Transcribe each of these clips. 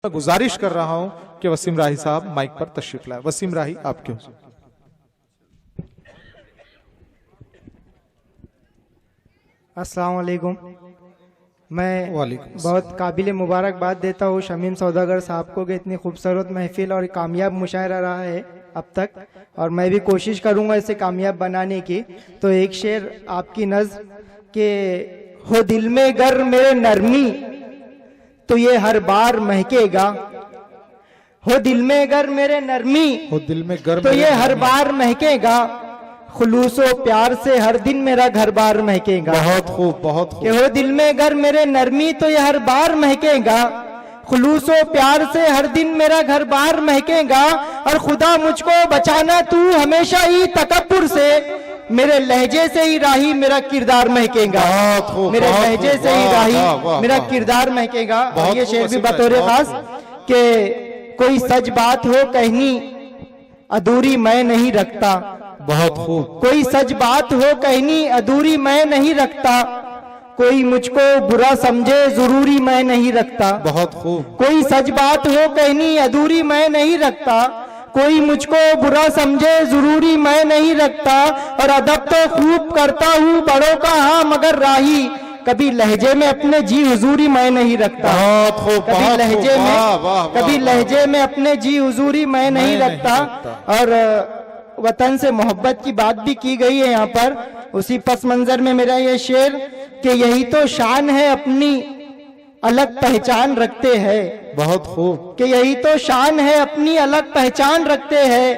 मैं गुजारिश कर रहा हूं कि वसीम राही साहब माइक पर तशरीफ लाए। वसीम राही, आप क्यों? अस्सलाम वालेकुम। मैं बहुत काबिल मुबारकबाद देता हूँ शमीम सौदागर साहब को कि इतनी खूबसूरत महफिल और कामयाब मुशायरा रहा है अब तक, और मैं भी कोशिश करूँगा इसे कामयाब बनाने की। तो एक शेर आपकी नज़्म के हो दिल में गर मेरे नरमी तो ये हर बार महकेगा, हो दिल में गर मेरे नरमी हो दिल में गर तो ये हर बार महकेगा, खुलूसो प्यार से हर दिन मेरा घर बार महकेगा। बहुत खूब, बहुत खूब। कि हो दिल में गर मेरे नरमी तो ये हर बार महकेगा, खुलूसो प्यार से हर दिन मेरा घर बार महकेगा। और खुदा मुझको बचाना तू हमेशा ही तकब्बुर से, मेरे लहजे से ही राही मेरा किरदार महकेगा, मेरे लहजे से ही राही मेरा किरदार महकेगा। और ये शेर भी बतौर खास कि कोई सच बात हो कहनी अधूरी मैं नहीं रखता, बहुत खूब। कोई सच बात हो कहनी अधूरी मैं नहीं रखता, कोई मुझको बुरा समझे जरूरी मैं नहीं रखता, बहुत खूब। कोई सच बात हो कहनी अधूरी मैं नहीं रखता, कोई मुझको बुरा समझे जरूरी मैं नहीं रखता। और अदब तो खूब करता हूँ बड़ों का हाँ मगर राही, कभी लहजे में अपने जी हुजूरी मैं नहीं रखता, कभी लहजे में कभी लहजे में अपने जी हुजूरी मैं नहीं रखता। और वतन से मोहब्बत की बात भी की गई है यहाँ पर। उसी पस मंजर में मेरा ये शेर कि यही तो शान है अपनी अलग पहचान रखते हैं, बहुत खूब। कि यही तो शान है अपनी अलग पहचान रखते हैं,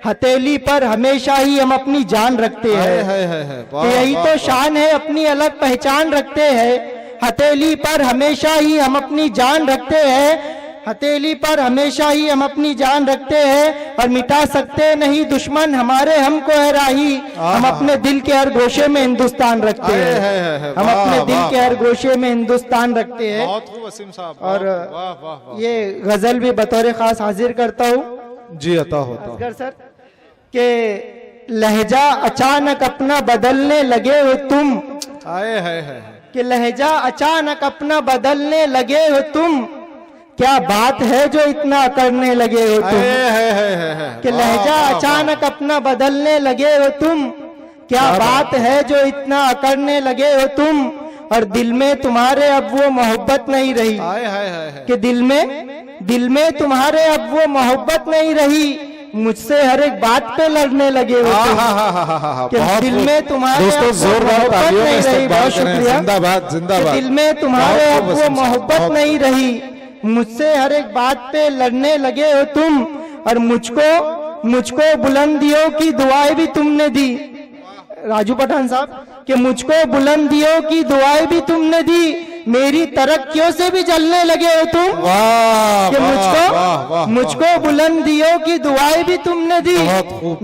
हथेली पर हमेशा ही हम अपनी जान रखते हैं। कि यही तो शान है अपनी अलग पहचान रखते हैं, हथेली पर हमेशा ही हम अपनी जान रखते हैं, हथेली पर हमेशा ही हम अपनी जान रखते हैं। और मिटा सकते नहीं दुश्मन हमारे हमको है राही, हम अपने दिल के हर गोशे में हिंदुस्तान रखते हैं, हम अपने दिल के हर गोशे में हिंदुस्तान रखते हैं। और ये गजल भी बतौर खास हाजिर करता हूँ जी, अता होता असगर सर के लहजा अचानक अपना बदलने लगे हो तुम, आए है कि लहजा अचानक अपना बदलने लगे हो तुम, क्या बात है जो इतना करने लगे हो तुम, कि लहजा अचानक अपना बदलने लगे हो तुम, क्या बात है जो इतना करने लगे हो तुम। और दिल में तुम्हारे अब वो मोहब्बत नहीं रही, कि दिल में तुम्हारे अब वो मोहब्बत नहीं रही, मुझसे हर एक बात पे लड़ने लगे हो तुम, कि दिल में तुम्हारे मोहब्बत नहीं रही। बहुत शुक्रिया। जिंदाबाद जिंदाबाद। दिल में तुम्हारे अब वो मोहब्बत नहीं रही, मुझसे हर एक बात पे लड़ने लगे हो तुम। और मुझको बुलंदियों की दुआएं भी तुमने दी, राजू पठान साहब, कि मुझको बुलंदियों की दुआएं भी तुमने दी, मेरी तरक्कियों से भी जलने लगे हो तुम, कि मुझको बुलंदियों की दुआएं भी तुमने दी,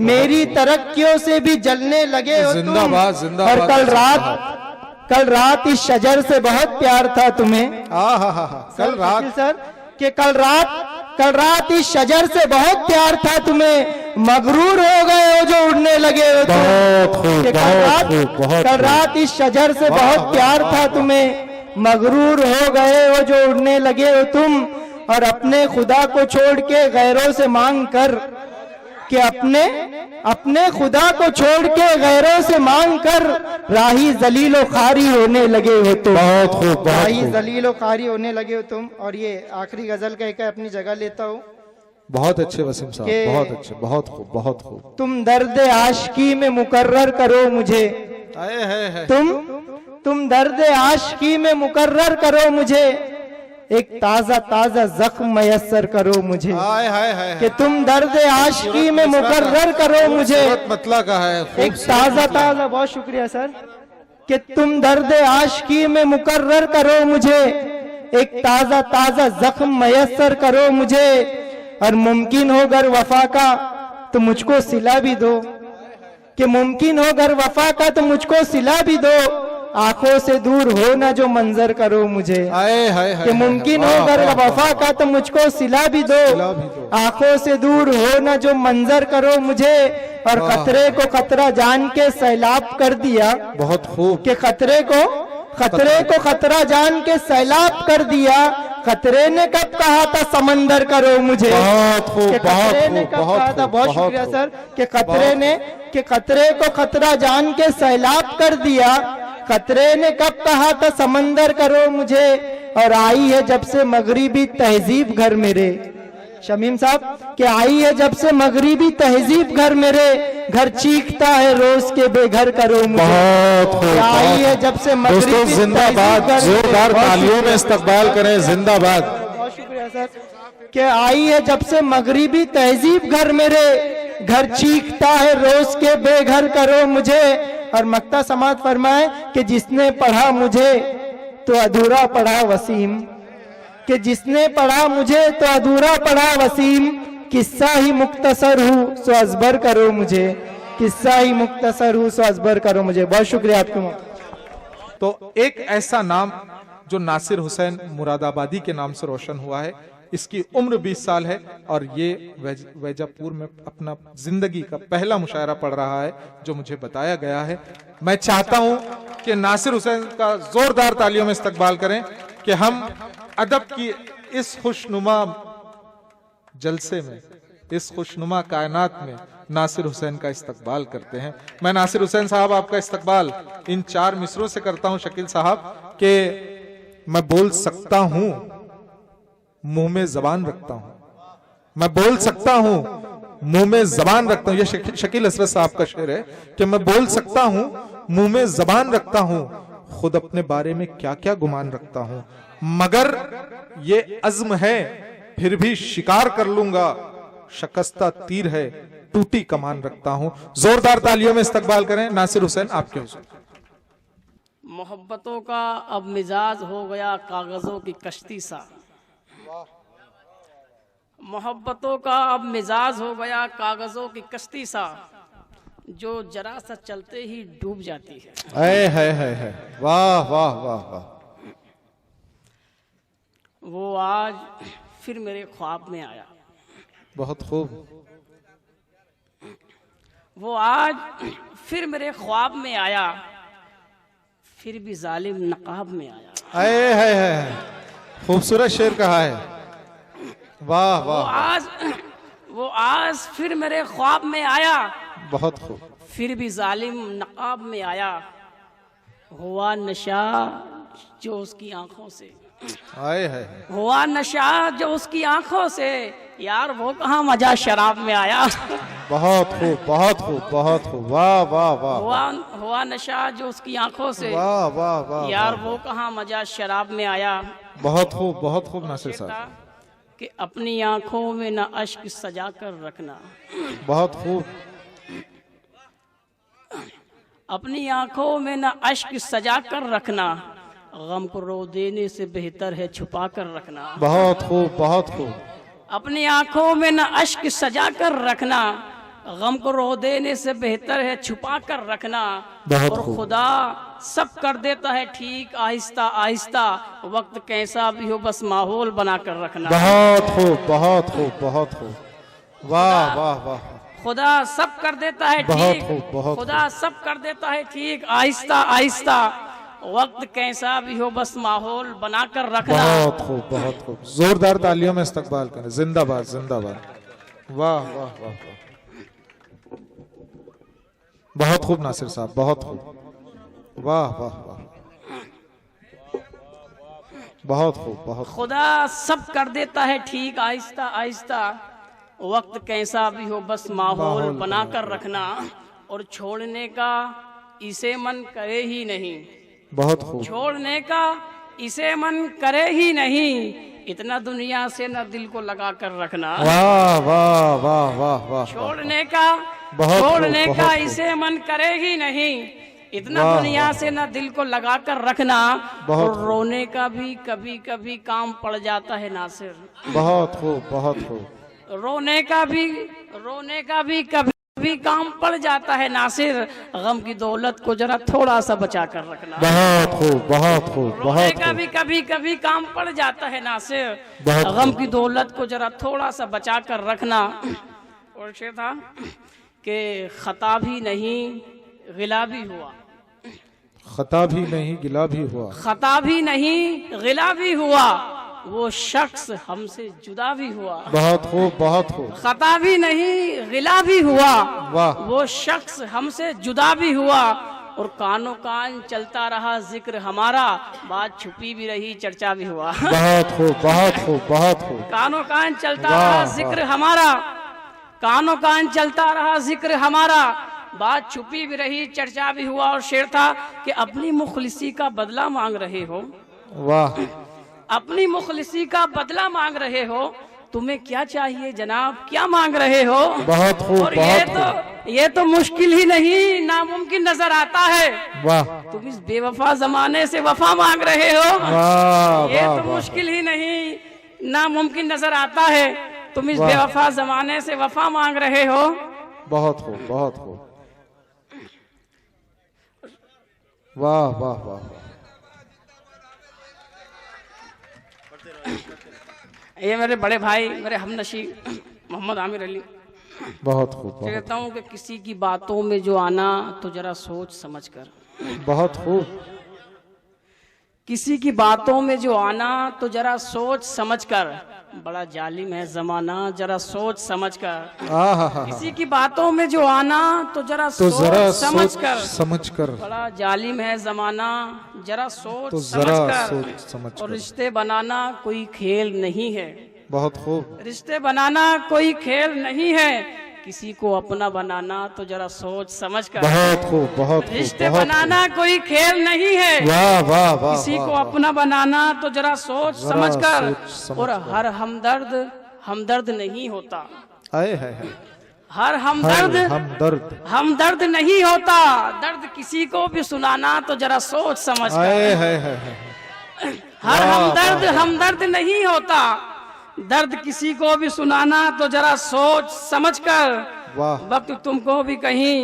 मेरी तरक्कियों से भी जलने लगे हो तुम। और कल रात इस शजर से बहुत प्यार था तुम्हें, कल रात सर कि कल रात इस शजर से बहुत प्यार था तुम्हें, मगरूर हो गए हो जो उड़ने लगे हो तुम, कि कल रात इस शजर से बहुत प्यार था तुम्हें, मगरूर हो गए हो जो उड़ने लगे हो तुम। और अपने खुदा को छोड़ के गैरों से मांग कर, कि अपने खुदा को छोड़ के गैरों से मांग कर राही जलीलो खारी होने लगे हो तुम, राही जलीलो खारी होने लगे हो तुम। और ये आखिरी गजल कहकर अपनी जगह लेता हूँ। बहुत अच्छे वसीम साहब, बहुत अच्छे, बहुत खूब, बहुत खूब। तुम दर्द आशिकी में मुकर्रर करो मुझे, तुम दर्द आशिकी में मुकर्रर करो मुझे, एक ताजा ताजा जख्म मयस्सर करो मुझे, कि तुम दर्द आशिकी में मुकर्रर करो मुझे, मतलब का है एक ताजा ताजा, बहुत शुक्रिया सर, कि तुम दर्द आशिकी में मुकर्रर करो मुझे, एक ताजा ताजा जख्म मयस्सर करो मुझे। और मुमकिन हो अगर वफा का तो मुझको सिला भी दो, कि मुमकिन हो अगर वफा का तो मुझको सिला भी दो, आंखों से दूर हो ना जो मंजर करो मुझे, कि मुमकिन हो अगर वफा का तो मुझको सिला भी दो, आंखों से दूर हो ना जो मंजर करो मुझे। और खतरे को खतरा जान के सैलाब कर दिया, बहुत खूब, कि खतरे को खतरा जान के सैलाब कर दिया, खतरे ने कब कहा था समंदर करो मुझे। बहुत खूब, कि बहुत खतरे ने खूब, कब बहुत कहा था, खूब, बहुत बहुत शुक्रिया खूब। सर, कि खतरे ने, कि खतरे को खतरा जान के सैलाब कर दिया। खतरे ने कब कहा था समंदर करो मुझे, और आई है जब से मगरिबी तहजीब घर मेरे। शमीम साहब, कि आई है जब से मगरिबी तहजीब घर मेरे, घर चीखता है रोज के बेघर करो मुझे। बहुत खूब, कि आई है जब से मगरिबी दोस्तों जिंदाबाद, तहजीब घर मेरे। जोरदार बहुत तालियों में शुक्रिया। इस्तकबाल करें, जिंदाबाद। बहुत शुक्रिया सर। कि आई है जब से मगरिबी तहजीब घर मेरे, घर चीखता है रोज के बेघर करो मुझे। और मक्ता समात फरमाए कि जिसने पढ़ा मुझे तो अधूरा पढ़ा वसीम, कि जिसने पढ़ा मुझे तो अधूरा पढ़ा वसीम, किस्सा ही मुख्तसर हूँ सो अजबर करो मुझे, किस्सा ही मुख्तसर हूँ सो अजबर करो मुझे। बहुत शुक्रिया आपको। तो एक ऐसा नाम जो नासिर हुसैन मुरादाबादी के नाम से रोशन हुआ है, इसकी उम्र 20 साल है और ये वैजापुर में अपना जिंदगी का पहला मुशायरा पढ़ रहा है जो मुझे बताया गया है। मैं चाहता हूं कि नासिर हुसैन का जोरदार तालियों में इस्तकबाल करें कि हम अदब की इस खुशनुमा जलसे में, इस खुशनुमा कायनात में नासिर हुसैन का इस्तकबाल करते हैं। मैं नासिर हुसैन साहब आपका इस्तकबाल इन 4 मिसरों से करता हूं शकील साहब, कि मैं बोल सकता हूं मुंह में जबान रखता हूं, मैं बोल सकता हूं मुंह में जबान रखता हूं। यह शकील असरत साहब का शेर है कि मैं बोल सकता हूं मुंह में जबान रखता हूं, खुद अपने बारे में क्या क्या गुमान रखता हूं, मगर ये अज़्म है फिर भी शिकार कर लूंगा, शकस्ता तीर है टूटी कमान रखता हूं। जोरदार तालियों में इस्तकबाल करें नासिर हुसैन आपके हुजूर। मोहब्बतों का अब मिजाज हो गया कागजों की कश्ती सा, मोहब्बतों का अब मिजाज हो गया कागजों की कश्ती सा, जो जरा सा चलते ही डूब जाती है। है वाह वाह वाह वाह। वो आज फिर मेरे ख्वाब में आया, बहुत खूब। वो आज फिर मेरे ख्वाब में आया, फिर भी जालिम नकाब में आया। है खूबसूरत शेर कहा है, वाह वाह। वो आज फिर मेरे ख्वाब में आया, बहुत खूब। फिर भी जालिम नकाब में आया, हुआ नशा जो उसकी आंखों से, हुआ नशा जो उसकी आंखों से, यार वो कहाँ मजा शराब में आया। बहुत खूब, बहुत खूब, बहुत खूब, वाह वाह वाह। हुआ नशा जो उसकी आंखों से, वाह वाह वाह, यार वो कहाँ मजा शराब में आया। बहुत खूब, बहुत खूब नासिर साहब। कि अपनी आंखों में न अश्क सजा कर रखना, बहुत खूब। अपनी आंखों में न अश्क सजा कर रखना, गम को रो देने से बेहतर है छुपा कर रखना। बहुत खूब, बहुत खूब। अपनी आंखों में न अश्क सजा कर रखना, गम को रो देने से बेहतर है छुपा कर रखना। और खुदा सब कर देता है ठीक आहिस्ता आहिस्ता, वक्त कैसा भी हो बस माहौल बना कर रखना। बहुत खूब, बहुत खूब, बहुत खूब, वाह वाह वाह। खुदा सब कर देता है ठीक, खुदा सब कर देता है ठीक आहिस्ता आहिस्ता, वक्त कैसा भी हो बस माहौल बना कर रखना। बहुत खूब, बहुत खूब। जोरदार तालियों में इस्तकबाल करें, जिंदाबाद जिंदाबाद, वाह वाह वाह। बहुत खूब नासिर साहब, बहुत खूब, वाह वाह वाह, बहुत खूब, बहुत। खुदा सब कर देता है ठीक आहिस्ता आहिस्ता, वक्त कैसा भी हो बस माहौल बना कर रखना। और छोड़ने का इसे मन करे ही नहीं, बहुत खूब। छोड़ने का इसे मन करे ही नहीं, इतना दुनिया से न दिल को लगा कर रखना। वाह वाह वाह वाह वाह। छोड़ने का इसे मन करे ही नहीं, इतना दुनिया से न दिल को लगा कर रखना। और रोने का भी कभी कभी काम पड़ जाता है नासिर। बहुत खूब, बहुत खूब। रोने का भी कभी काम पड़ जाता है नासिर, गम की दौलत को जरा थोड़ा सा बचा कर रखना। बहुत खूब, बहुत खूब। रोने का भी कभी काम पड़ जाता है नासिर, गम की दौलत को जरा थोड़ा सा बचा कर रखना। और शेर था कि खता भी नहीं गिला भी हुआ, खता भी नहीं गिला भी हुआ, खता भी नहीं गिला भी हुआ, वो शख्स हमसे जुदा भी हुआ। बहुत खूब, बहुत खूब। खता भी नहीं गिला भी हुआ, वाह। वो शख्स हमसे जुदा भी हुआ। और कानों कान चलता रहा जिक्र हमारा, बात छुपी भी रही चर्चा भी हुआ। बहुत खूब, बहुत खूब, बहुत खूब। कानों कान चलता वाह, रहा वाह। जिक्र हमारा, कानों कान चलता रहा जिक्र हमारा, बात छुपी भी रही चर्चा भी हुआ। और शेर था कि अपनी मुखलिसी का बदला मांग रहे हो, वाह। अपनी मुखलिसी का बदला मांग रहे हो, तुम्हें क्या चाहिए जनाब, क्या मांग रहे हो? बहुत खूब, और बहुत ये तो मुश्किल ही नहीं नामुमकिन नजर आता है। वाह, तुम इस बेवफा जमाने से वफा मांग रहे हो। वाह, ये वाह, तो वाह। मुश्किल ही नहीं नामुमकिन नजर आता है। तुम इस वाह। बेवफा जमाने से वफा मांग रहे हो। बहुत खूब, बहुत खूब। वाह, वाह, वाह, वाह। ये मेरे बड़े भाई, मेरे हमनशी मोहम्मद आमिर अली, बहुत खूब, बहुत, कहता हूँ कि किसी की बातों में जो आना तो जरा सोच समझ कर, बहुत खूब। किसी की बातों में जो आना तो जरा सोच समझ कर, बड़ा जालिम है जमाना जरा सोच समझ कर। आहा, किसी की बातों में जो आना तो जरा तो जरा सोच समझ सोच कर, समझ कर, बड़ा जालिम है जमाना जरा सोच तो समझ जरा कर। सोच समझ और कर। रिश्ते बनाना कोई खेल नहीं है, बहुत खूब। रिश्ते बनाना कोई खेल नहीं है, किसी को अपना बनाना तो जरा सोच समझ कर। बहुत खूब, बहुत खूब, रिश्ते बहुत बनाना कोई खेल नहीं है, खूब। वाह, वाह, वाह। किसी वाह, को वाह। अपना बनाना तो जरा सोच जरा समझ कर। सोच समझ और कर। हर हमदर्द हमदर्द नहीं होता, आए है, है। हर हमदर्द हमदर्द हमदर्द नहीं होता, दर्द किसी को भी सुनाना तो जरा सोच समझ कर। आए है। हर वाह, हमदर्द वाह। हमदर्द नहीं होता, दर्द किसी को भी सुनाना तो जरा सोच समझ कर। वाह, वक्त तुमको भी कहीं,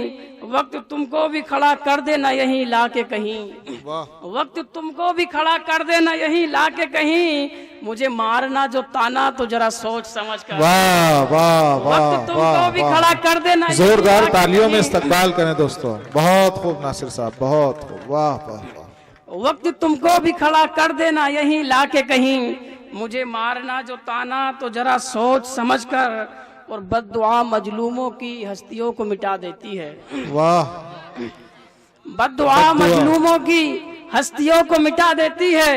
वक्त तुमको भी खड़ा कर देना यहीं लाके कहीं, वाह। वक्त तुमको भी खड़ा कर देना यहीं लाके कहीं, मुझे मारना जो ताना तो जरा सोच समझ कर। वाह, वाह, वाह, वक्त तुमको वाह, भी वाह। खड़ा कर देना यहीं जोरदार लाके तालियों में कहीं। इस्तकबाल करें दोस्तों। बहुत खूब नासिर साहब, बहुत खूब। वाह, वाह, वाह। वक्त तुमको भी खड़ा कर देना यहीं लाके कहीं, मुझे मारना जो ताना तो जरा सोच समझ कर। और बद्दुआ मजलूमों की हस्तियों को मिटा देती है, वाह, बद्दुआ मजलूमों की हस्तियों को मिटा देती है,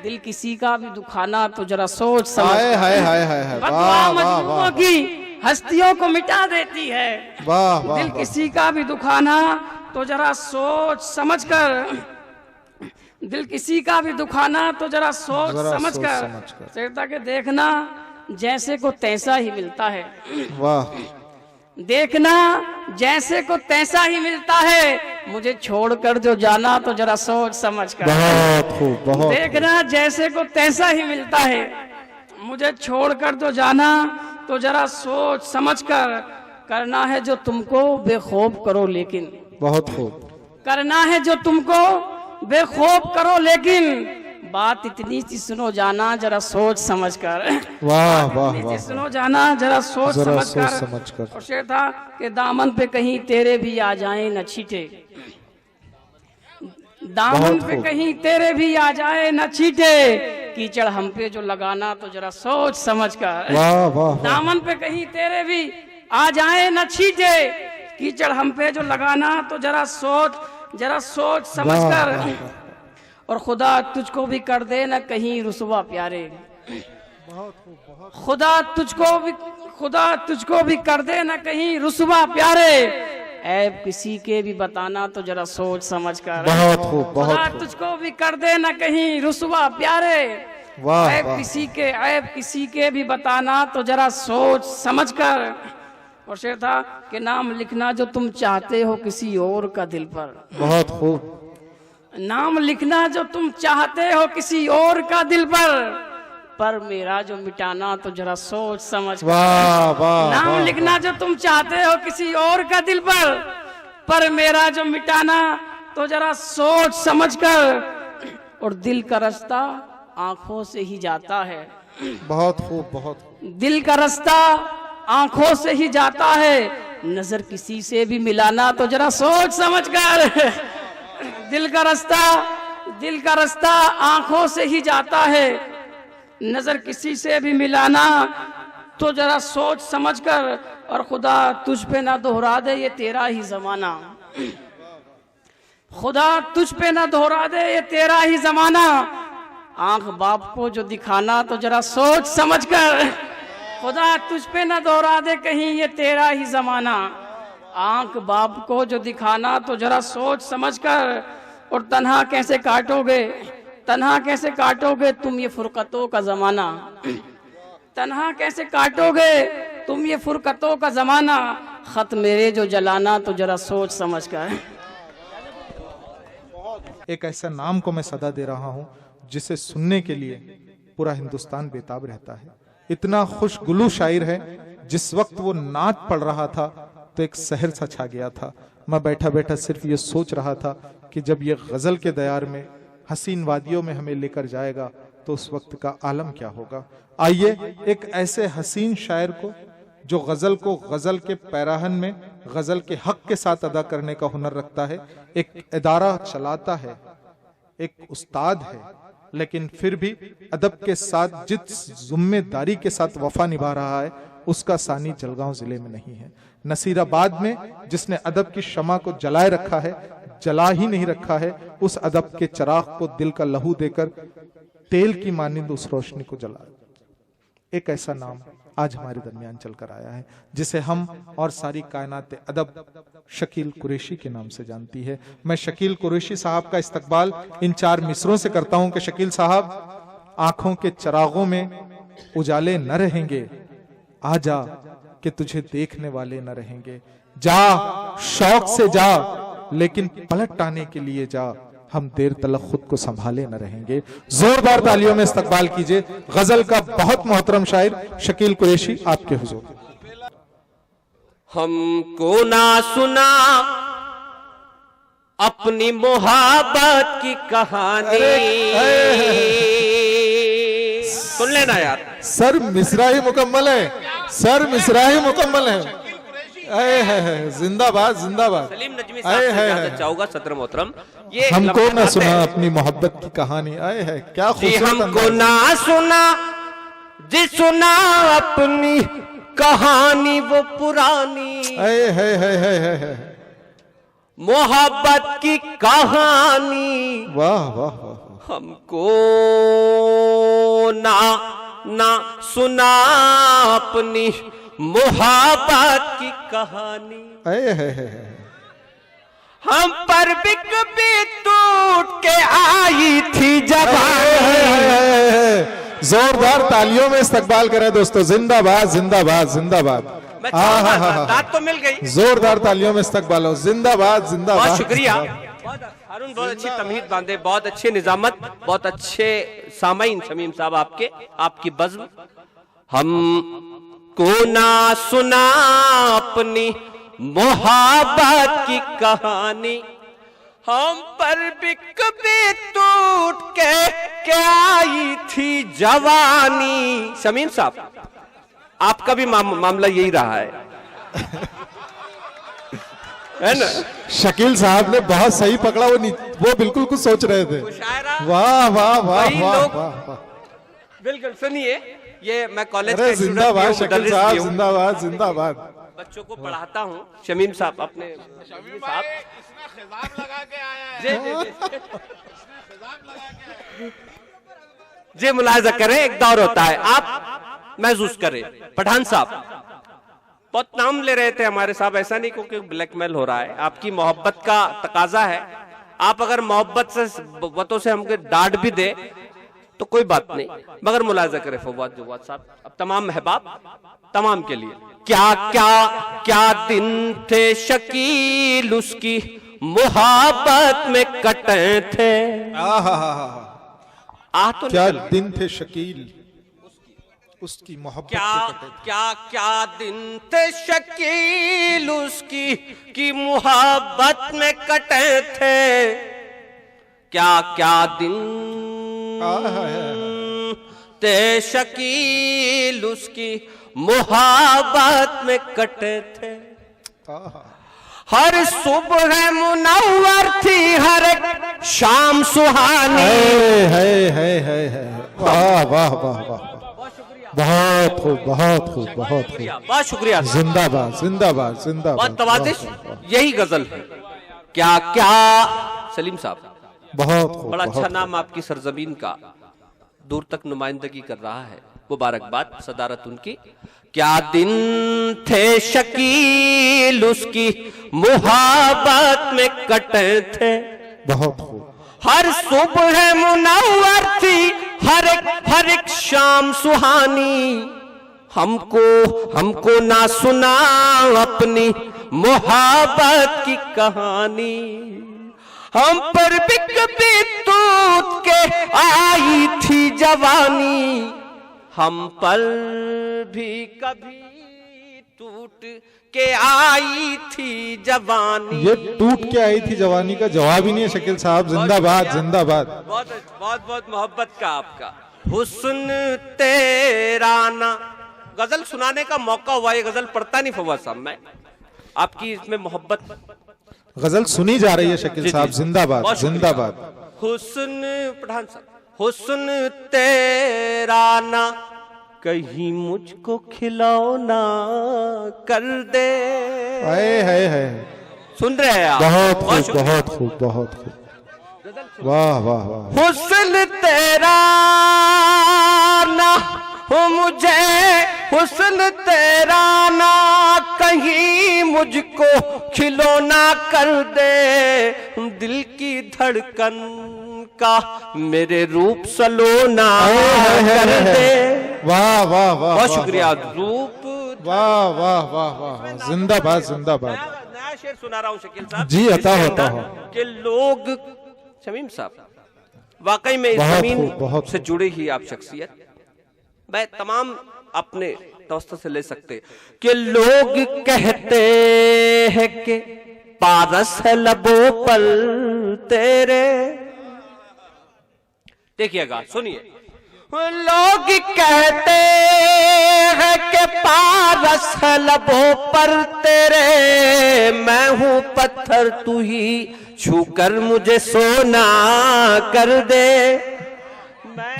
दिल किसी का भी दुखाना तो जरा सोच समझ हाय कर। हाय हाय हाय हाय। बद्दुआ वाह, वाह, मजलूमों वाह, की हस्तियों को मिटा देती है, वाह, वाह, दिल वाह। किसी का भी दुखाना तो जरा सोच समझ कर, दिल किसी का भी दुखाना तो जरा सोच जरा समझ सोच कर। समझ कर। शेरता के देखना जैसे को तैसा ही मिलता है, वाह, देखना जैसे को तैसा ही मिलता है, मुझे छोड़कर जो जाना तो जरा सोच समझ कर। बहुत खूब, बहुत। देखना जैसे को तैसा ही मिलता है, मुझे छोड़कर जो जाना तो जरा सोच समझ कर। करना है जो तुमको बेखौफ करो लेकिन, बहुत खूब। करना है जो तुमको बेखौफ करो लेकिन, बात इतनी सी सुनो जाना जरा सोच समझ कर। वाह, वाह, इतनी वाह, सी सुनो जाना जरा सोच जरा समझ सोच कर। समझ कर। और शेर था कि दामन पे कहीं तेरे भी आ जाए न छीटे, दामन बहुत पे खूब। कहीं तेरे भी आ जाए न छीटे, कीचड़ हम पे जो लगाना तो जरा सोच समझ कर। वाह, वाह, वाह। दामन पे कहीं तेरे भी आ जाए न छीटे, कीचड़ हम पे जो लगाना तो जरा सोच समझ वाह, कर। वाह, वाह। और खुदा तुझको भी कर दे न कहीं रुसवा प्यारे, खुदा तुझको भी कर दे न कहीं रुसवा प्यारे, ऐब किसी के भी बताना तो जरा सोच समझ कर। बहुत खूब, बहुत खुदा खूब। तुझको भी कर दे न कहीं रुसवा प्यारे, वाह, ऐब वाह। किसी के भी बताना तो जरा सोच समझ कर। और शेर था कि नाम लिखना जो तुम चाहते हो किसी और का दिल पर, बहुत खूब। नाम लिखना जो तुम चाहते हो किसी और का दिल पर मेरा जो मिटाना तो जरा सोच समझ कर। वाह, वाह, नाम वाह, लिखना जो तुम चाहते हो किसी और का दिल पर मेरा जो मिटाना तो जरा सोच समझ कर। और दिल का रास्ता आंखों से ही जाता है, बहुत खूब, बहुत खूब। दिल का रास्ता आंखों से ही जाता है, नजर किसी से भी मिलाना तो जरा सोच समझ कर। दिल का रास्ता आंखों से ही जाता है, नजर किसी से भी मिलाना तो जरा सोच समझ कर, और खुदा तुझ पे ना दोहरा दे ये तेरा ही जमाना, खुदा तुझ पे ना दोहरा दे ये तेरा ही जमाना। आंख बाप को जो दिखाना तो जरा सोच समझ कर, खुदा तुझ पे ना दोहरा दे कहीं ये तेरा ही जमाना। आंख बाप को जो दिखाना तो जरा सोच समझ कर, और तन्हा कैसे काटोगे, तन्हा कैसे काटोगे तुम ये फुरकतों का जमाना, तन्हा कैसे काटोगे तुम ये फुरकतों का जमाना। खत मेरे जो जलाना तो जरा सोच समझ कर। एक ऐसा नाम को मैं सदा दे रहा हूं जिसे सुनने के लिए पूरा हिंदुस्तान बेताब रहता है। इतना खुशगुलू शायर है, जिस वक्त वो नात पढ़ रहा था तो एक सहर सा छा गया था। मैं बैठा बैठा सिर्फ ये सोच रहा था कि जब ये गजल के दयार में हसीन वादियों में हमें लेकर जाएगा तो उस वक्त का आलम क्या होगा। आइए एक ऐसे हसीन शायर को, जो गजल को गजल के पैराहन में गजल के हक के साथ अदा करने का हुनर रखता है, एक इदारा चलाता है, एक उस्ताद है, लेकिन फिर भी अदब के साथ जिस जिम्मेदारी के साथ वफा निभा रहा है उसका सानी जलगांव जिले में नहीं है। नसीराबाद में जिसने अदब की शमा को जलाए रखा है, जला ही नहीं रखा है, उस अदब के चिराग को दिल का लहू देकर तेल की मानिंद उस रोशनी को जला। एक ऐसा नाम आज हमारे दरमियान चलकर आया है जिसे हम और सारी कायनात अदब शकील कुरैशी के नाम से जानती है। मैं शकील कुरैशी साहब का इस्तकबाल इन 4 मिसरों से करता हूं कि शकील साहब, आंखों के चिरागों में उजाले न रहेंगे, आजा कि तुझे देखने वाले न रहेंगे। जा शौक से जा, लेकिन पलट आने के लिए जा, हम देर तलक खुद को संभाले न रहेंगे। जोरदार तालियों में इस्तकबाल कीजिए गजल का बहुत मोहतरम शायर शकील कुरैशी आपके हुजूर। हमको ना सुना अपनी मोहब्बत की कहानी, सुन लेना यार। सर मिसरा ही मुकम्मल है, सर मिसरा ही मुकम्मल है। जिंदाबाद जिंदाबाद। सलीम नजमी साहब से चाहूंगा सदर मोहतरम, ये हमको ना सुना अपनी मोहब्बत की कहानी। आए है क्या खूबसूरत। हमको ना सुना जी सुना अपनी कहानी वो पुरानी, है मोहब्बत की कहानी। वाह वाह वाह। हमको ना सुना अपनी मोहब्बत की कहानी, है। हम पर बिक भी टूट के आई थी जवानी। जोरदार तालियों में इस्तकबाल करें दोस्तों। जिंदाबाद जिंदाबाद जिंदाबाद। दाद तो मिल गई। जोरदार तालियों में इस्तकबाल हो। जिंदाबाद जिंदाबाद। बहुत शुक्रिया हारून, बहुत अच्छी तमहीद बांधे, बहुत अच्छी निजामत, बहुत अच्छे सामाइन शमीम साहब आपके, आपकी बज़्म। हम को ना सुना अपनी मोहब्बत की कहानी, हम पर बिक भी टूट के आई थी जवानी। शमीम साहब आपका भी मामला यही रहा है ना? शकील साहब ने बहुत सही पकड़ा, वो बिल्कुल कुछ सोच रहे थे। वाह वाह वाह वाह। बिल्कुल सुनिए, ये मैं कॉलेज का जिंदाबाद शकील साहब, जिंदाबाद जिंदाबाद। बच्चों को पढ़ाता हूँ। शमीम साहब अपने साहब लगा के आया है। जी मुलाहिजा करें, एक दौर होता है, आप महसूस करें। पठान साहब बहुत नाम ले रहे थे हमारे साहब, ऐसा नहीं क्योंकि ब्लैकमेल हो रहा है, आपकी मोहब्बत का तकाजा है। आप अगर मोहब्बत से बातों से हमको डांट भी दे तो कोई बात नहीं, मगर मुलाहिजा करें फवाद जवाद साहब, अब तमाम महबाब तमाम के लिए। क्या क्या क्या दिन थे शकील उसकी मोहब्बत में कटे थे। तो क्या दिन थे शकील उसकी मोहब्बत क्या क्या क्या दिन थे शकील उसकी की मोहब्बत में कटे थे। क्या क्या दिन थे शकील उसकी मोहब्बत में कटे थे। हर सुबह मुनव्वर थी, हर एक शाम सुहानी। है वाह वाह वाह वाह, बहुत खूब बहुत खूब बहुत खूब, बहुत शुक्रिया, जिंदाबाद जिंदाबाद जिंदाबाद। बहुत तवाज़ुश, यही गजल है। क्या क्या सलीम साहब, बहुत खूब, बड़ा अच्छा बहुत नाम आपकी सरजमीन का दूर तक नुमाइंदगी कर रहा है, मुबारकबाद, सदारत उनकी। क्या दिन थे शकील उसकी मुहब्बत में कटे थे, बहुत खूब। हर सुबह मुनव्वर थी, हर एक शाम सुहानी। हमको ना सुना अपनी मुहब्बत की कहानी। हम पर भी कभी टूट के आई थी जवानी, हम पर भी कभी टूट के आई थी जवानी। ये टूट के आई थी जवानी का जवाब ही नहीं है शकील साहब, जिंदाबाद जिंदाबाद। बहुत बहुत बहुत मोहब्बत का आपका हुस्न तेरा ना, गजल सुनाने का मौका हुआ, ये गजल पढ़ता नहीं फवाद साहब मैं, आपकी इसमें मोहब्बत। गजल सुनी जा रही है शकील साहब, जिंदाबाद बहुत शुक्रिया। जिंदाबाद। हुस्न पठान साहब, हुस्न तेरा ना कहीं मुझको खिलौना कर दे। है सुन रहे हैं आप? बहुत खूब शुक्रिया। बहुत खूब बहुत खूब, वाह वाह वाह। हुस्न तेरा ना हो मुझे, हुस्न तेरा ना कहीं मुझको खिलौना कर दे। दिल की धड़कन का मेरे रूप सलोना कर दे। वाह वाह वाह, बहुत शुक्रिया। रूप, वाह वाह वाह वाह, जिंदाबाद जिंदाबाद। नया शेर सुना रहा हूँ शकील साहब जी, अता इसके होता अंदर हो। कि लोग, शमीम साहब वाकई में इस बहुत जमीन खूब, बहुत से जुड़ी ही आप शख्सियत, मैं तमाम अपने तवस्त से ले सकते कि लोग कहते हैं कि पारस है लबों पर तेरे। देखिएगा, सुनिए। लोग कहते हैं कि पारस है लबों पर तेरे, मैं हूं पत्थर तू ही छूकर मुझे सोना कर दे।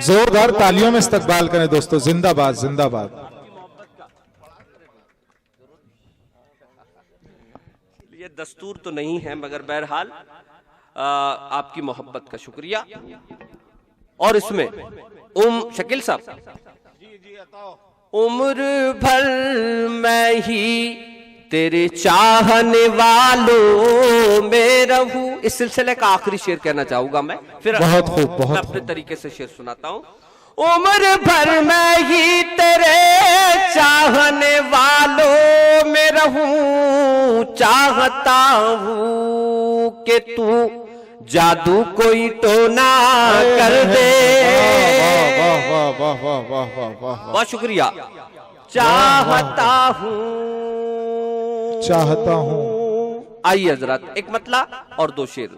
जोरदार तालियों में इस्तकबाल करें दोस्तों, जिंदाबाद जिंदाबाद। ये दस्तूर तो नहीं है, मगर बहरहाल आपकी मोहब्बत का शुक्रिया। और इसमें शकील साहब, उम्र भर मैं ही तेरे चाहने वालों में रहूं। इस सिलसिले का आखिरी शेर कहना चाहूंगा मैं, फिर बहुत खूब, बहुत मैं अपने तरीके से शेर सुनाता हूं। उम्र भर मैं ही तेरे चाहने वालों में रहूं, चाहता हूं कि तू जादू कोई टोना कर दे। वाह वाह वाह वाह वाह वाह वाह, बहुत शुक्रिया। चाहता हूं। आइए हजरत, एक मतला और दो शेर।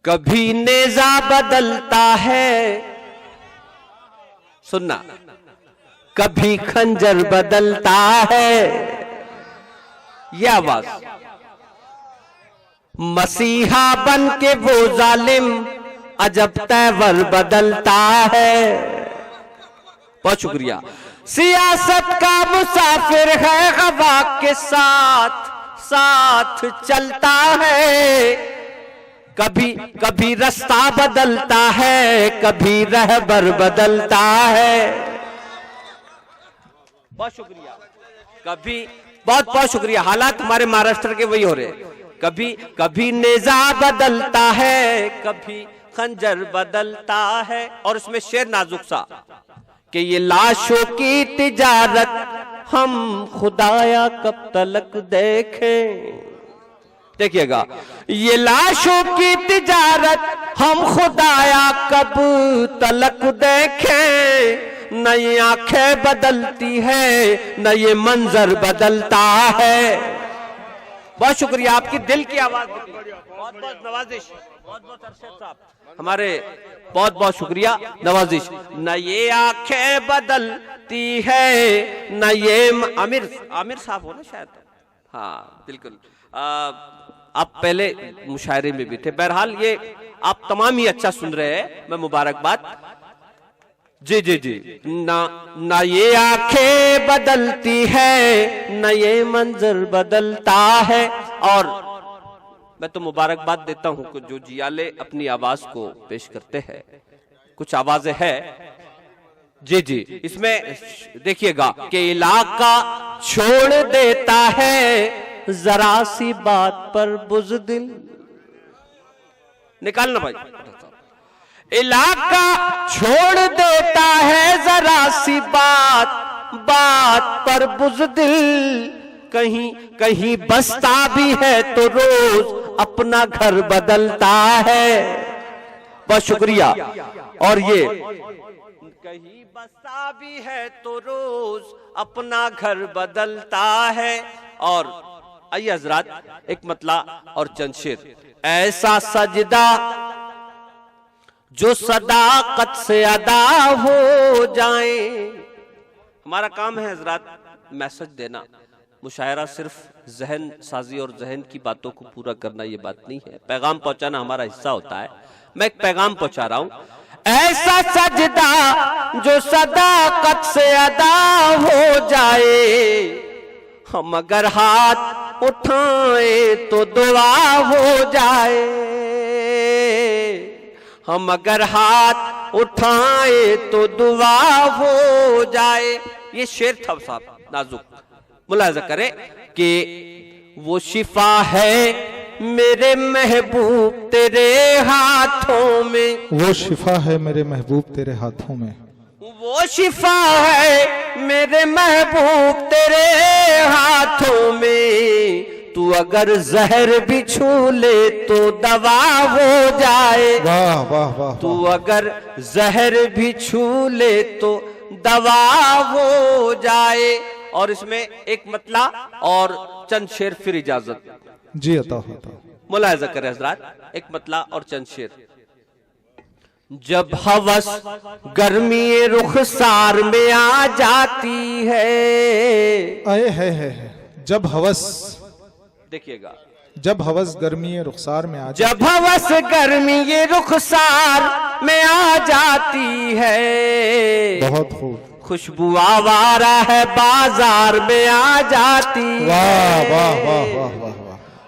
कभी नेजा बदलता है, सुनना, कभी खंजर बदलता है। यह आवाज, मसीहा बन के वो जालिम अजब तैवर बदलता है। बहुत शुक्रिया। सियासत का मुसाफिर है, हवा के साथ साथ चलता है। कभी रास्ता बदलता है, कभी रहबर बदलता है। बहुत शुक्रिया। बहुत बहुत शुक्रिया। हालात हमारे महाराष्ट्र के वही हो रहे हैं। कभी नेजा बदलता है, कभी खंजर बदलता है। और इसमें शेर नाजुक सा कि ये लाशों की तिजारत हम खुदाया कब तलक देखें। देखिएगा, ये लाशों की तिजारत हम खुदाया कब तलक देखें। न ये आंखें बदलती है, न ये मंजर बदलता है। बहुत शुक्रिया, आपकी दिल की आवाज, बहुत बहुत नवाजिश, बहुत बहुत अरशद साहब हमारे, बहुत बहुत शुक्रिया, नवाजिश। न ये आंखें बदलती है, न ये आमिर साहब हो ना शायद, हाँ बिल्कुल। आप पहले मुशायरे में भी थे। बहरहाल ये आप तमाम ही अच्छा सुन रहे हैं, मैं मुबारकबाद। जी जी जी। ना ये आंखें बदलती है, ना ये मंजर बदलता है। और मैं तो मुबारकबाद देता हूं कि जो जियाले अपनी आवाज को पेश करते हैं, कुछ आवाजें हैं। जी जी, इसमें देखिएगा कि इलाका छोड़ देता है जरा सी बात पर बुज़दिल। निकालना भाई। इलाका छोड़ देता है जरा सी बात पर बुज़दिल। कहीं कहीं बसता भी है तो रोज अपना घर बदलता है। बहुत शुक्रिया। और ये कहीं बसता भी है तो रोज अपना घर बदलता है। और आइए हजरात एक मतला और चंद शेर। ऐसा सजदा जो सदाकत से अदा हो जाए। हमारा काम है हजरात मैसेज देना। मुशायरा सिर्फ जहन साजी और जहन की बातों को पूरा करना ये बात नहीं है, पैगाम पहुंचाना हमारा हिस्सा होता है। मैं एक पैगाम पहुंचा रहा हूं। ऐसा सजदा जो सदाकत से अदा हो जाए, हम अगर हाथ उठाए तो दुआ हो जाए। हम अगर हाथ उठाए तो दुआ हो जाए। ये शेर था साहब नाजुक, मुलाहिजा करें कि वो शिफा है मेरे महबूब तेरे हाथों में। वो शिफा है मेरे महबूब तेरे हाथों में। वो शिफा है मेरे महबूब तेरे हाथों में। तू अगर जहर भी छू ले तो दवा हो जाए। वाह वाह वाह। तू अगर जहर भी छू ले तो दवा हो जाए। और इसमें एक मतला और चंद शेर फिर इजाजत। जी अता होता। मुलाहिजा करें हजरात एक मतला और चंद शेर। जब हवस गर्मी रुखसार में आ जाती है। आए है। जब हवस, देखिएगा, जब हवस गर्मी रुखसार में आ जाती, जब हवस गर्मी रुखसार में आ जाती है। बहुत खूब। खुशबू आवारा है बाजार में आ जाती है। वाह वाह वाह वाह वाह वाह।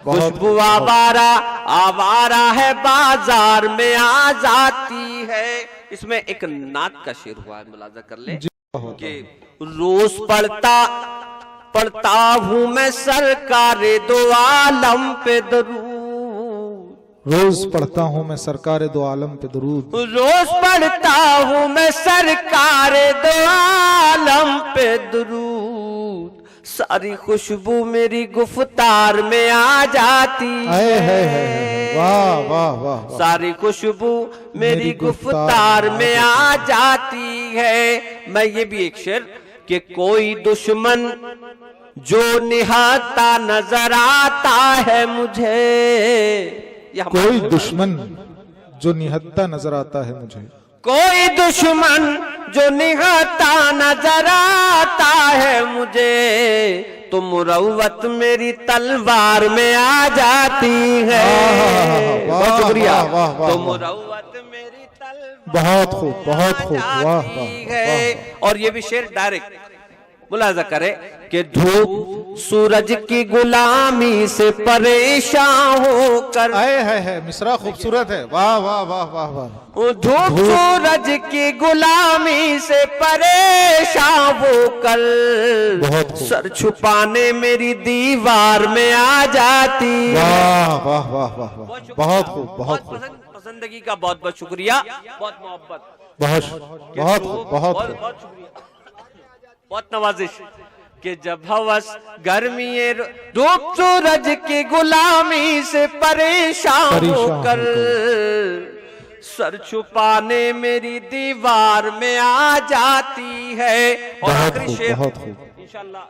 खुशबू आवारा है बाजार में आ जाती है। इसमें एक नात का शेर हुआ है, मुलाजा कर ले कि रोज पढ़ता हूँ मैं सरकारे दो आलम पे दरूद। रोज पढ़ता हूँ मैं सरकारे दो आलम पे दरूद। रोज पढ़ता हूँ मैं सरकारे दो आलम पे दरूद। सारी खुशबू मेरी गुफ्तार में आ जाती है। वाह वाह वाह। सारी खुशबू मेरी गुफ्तार में आ जाती है। मैं ये भी एक शेर कि कोई दुश्मन जो निहाता नजर आता है मुझे। कोई दुश्मन जो निहत्ता नजर आता है मुझे। कोई दुश्मन जो निहत्ता नजर आता है मुझे। तो मुरव्वत मेरी तलवार में आ जाती है। बहुत शुक्रिया। तो मुरव्वत मेरी तलवार बहुत खूब बहुत खूब। वाह वाह। और ये भी शेर डायरेक्ट मुलाजा करे कि धूप सूरज की गुलामी से परेशान होकर। है मिसरा खूबसूरत है। वाह वाह वाह वाह वाह। धूप सूरज की गुलामी से परेशान होकर सर छुपाने मेरी दीवार में आ जाती। वाह वाह वाह वाह। बहुत खूब बहुत खूब। पसंदगी का बहुत बहुत शुक्रिया, बहुत मोहब्बत, बहुत शुक्रिया, बहुत नवाजिश कि जब हवस गर्मी धूप सूरज की गुलामी से परेशान होकर सर छुपाने मेरी दीवार में आ जाती है। और आखिरी शेर इंशाल्लाह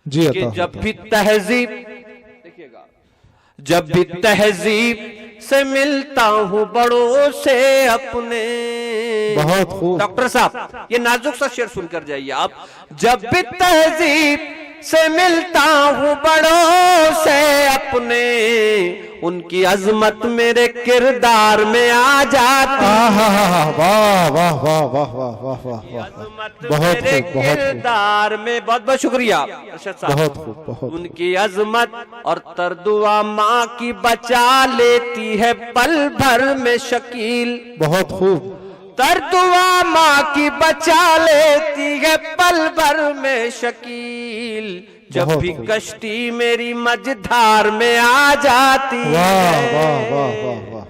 जी कि जब भी तहजीब, देखिएगा, जब भी तहजीब से मिलता हूँ बड़ों से अपने। बहुत खूब। डॉक्टर साहब ये नाजुक सा शेर सुनकर जाइए आप। जब भी तहजीब से मिलता हूँ बड़ों से अपने, उनकी अजमत मेरे किरदार में आ जाती है। वाह वाह वाह वाह वाह वाह वाह, अजमत बहुत मेरे खूब, बहुत खूब। किरदार में, बहुत बहुत शुक्रिया अरशद साहब। बहुत खूब, बहुत खूब। उनकी अजमत और तरदुआ माँ की बचा लेती है पल भर में शकील। बहुत खूब। तरदुआ माँ की बचा लेती है पल भर में शकील, जब बहुत भी खूब। कश्ती मेरी मझधार में आ जाती वाह है। वाह वाह वाह वाह वाह।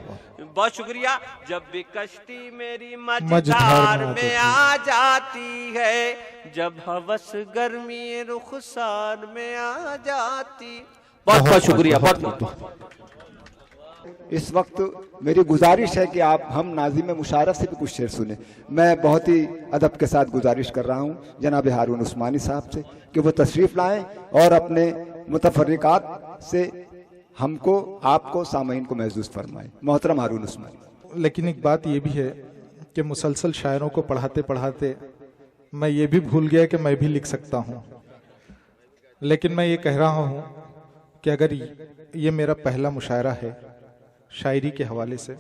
बहुत शुक्रिया। जब भी कश्ती मेरी मझधार मझधार में में आ जाती है, जब हवस गर्मी रुखसार में आ जाती। बहुत बहुत शुक्रिया, बहुत। इस वक्त मेरी गुजारिश है कि आप हम नाज़िम मुशारफ से भी कुछ शेर सुने। मैं बहुत ही अदब के साथ गुजारिश कर रहा हूँ जनाब हारून उस्मानी साहब से कि वो तशरीफ़ लाएं और अपने मुतफर्रिकात से हमको, आपको, सामईन को महसूस फरमाएं। मोहतरम हारून उस्मानी। लेकिन एक बात ये भी है कि मुसलसल शायरों को पढ़ाते पढ़ाते मैं ये भी भूल गया कि मैं भी लिख सकता हूँ। लेकिन मैं ये कह रहा हूँ कि अगर ये मेरा पहला मुशायरा है शायरी के हवाले से,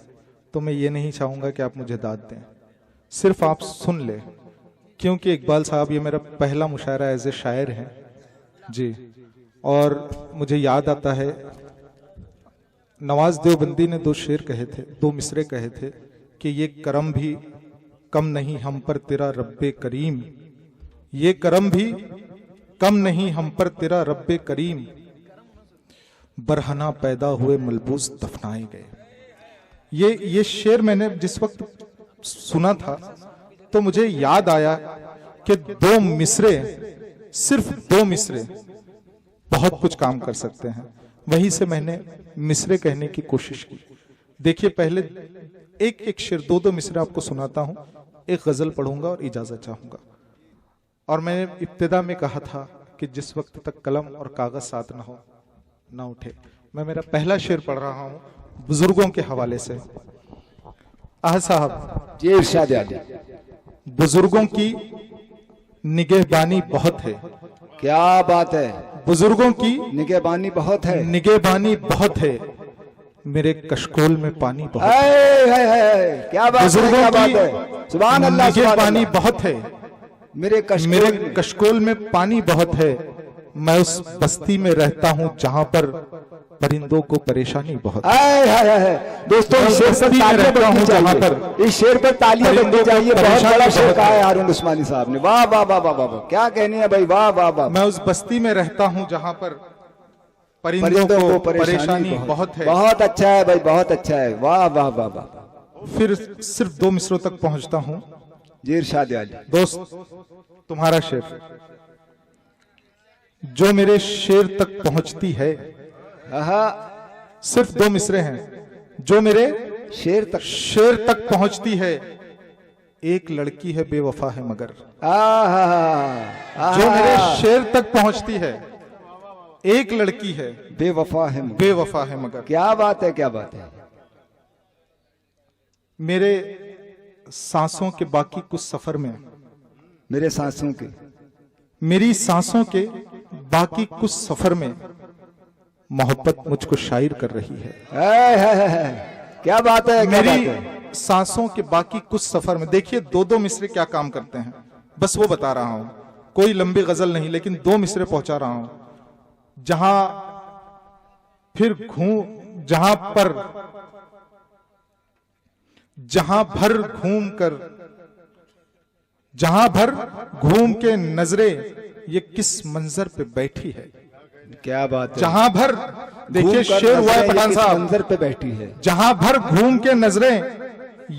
तो मैं ये नहीं चाहूँगा कि आप मुझे दाद दें, सिर्फ आप सुन ले, क्योंकि इकबाल साहब ये मेरा पहला मुशायरा एज ए शायर है जी। और मुझे याद आता है नवाज देवबंदी ने 2 शेर कहे थे, 2 मिसरे कहे थे कि ये करम भी कम नहीं हम पर तेरा रब्बे करीम, ये करम भी कम नहीं हम पर तेरा रब्बे करीम, बरहना पैदा हुए मलबूस दफनाए गए। ये शेर मैंने जिस वक्त सुना था तो मुझे याद आया कि 2 मिसरे, सिर्फ 2 मिसरे बहुत कुछ काम कर सकते हैं। वहीं से मैंने मिसरे कहने की कोशिश की। देखिए पहले एक शेर, 2 मिसरे आपको सुनाता हूं, एक गजल पढ़ूंगा और इजाजत चाहूंगा। और मैंने इब्तिदा में कहा था कि जिस वक्त तक कलम और कागज साथ ना उठे। मैं मेरा पहला शेर पढ़ रहा हूं बुजुर्गों के हवाले से। आह साहब जी इरशाद आली। बुजुर्गों की निगहबानी बहुत है। क्या बात है। बुजुर्गों की निगहबानी बहुत है। निगहबानी बहुत है, मेरे कशकोल में पानी बहुत है। क्या बात है, बुजुर्गों क्या बात की है। सुभान अल्लाह, सुभान निगहबानी अल्लाह। बहुत है, मेरे कशकोल में पानी बहुत है। मैं उस बस्ती में रहता हूँ जहाँ पर परिंदों को परेशानी बहुत है। दोस्तों इस शेर पर तालियां बजनी चाहिए, इस शेर पर तालियां बजनी चाहिए। बहुत बड़ा शेर कहा है हारून उस्मानी साहब ने। वाह वाह वाह वाह वाह, क्या कहनी है भाई, वाह वाह वाह। मैं उस बस्ती में रहता हूँ जहाँ पर परिंदों को परेशानी बहुत है। बहुत अच्छा है भाई, बहुत अच्छा है। वाह वाह वाह वाह। फिर सिर्फ 2 मिसरों तक पहुंचता हूँ। जी इरशाद आली। दोस्त तुम्हारा शेर, जो मेरे शेर तक पहुंचती है। सिर्फ 2 मिसरे हैं। जो मेरे शेर तक पहुंचती है, एक लड़की है बेवफा है मगर। जो मेरे शेर तक पहुंचती है, एक लड़की है बेवफा है मगर। क्या बात है, क्या बात है। मेरे सांसों के बाकी कुछ सफर में, मेरी सांसों के बाकी कुछ सफर में मोहब्बत मुझको शायर कर रही है। क्या बात है, क्या मेरी बात है। सांसों के बाकी कुछ सफर में। देखिए 2 मिसरे क्या काम करते हैं, बस वो बता रहा हूं। कोई लंबी गजल नहीं, लेकिन 2 मिसरे पहुंचा रहा हूं। जहां भर घूम के नजरें ये किस मंजर पे बैठी है। क्या बात है। जहां भर, देखिए शेर हुआ है पठान साहब, मंजर पे बैठी है। जहां भर घूम के नजरें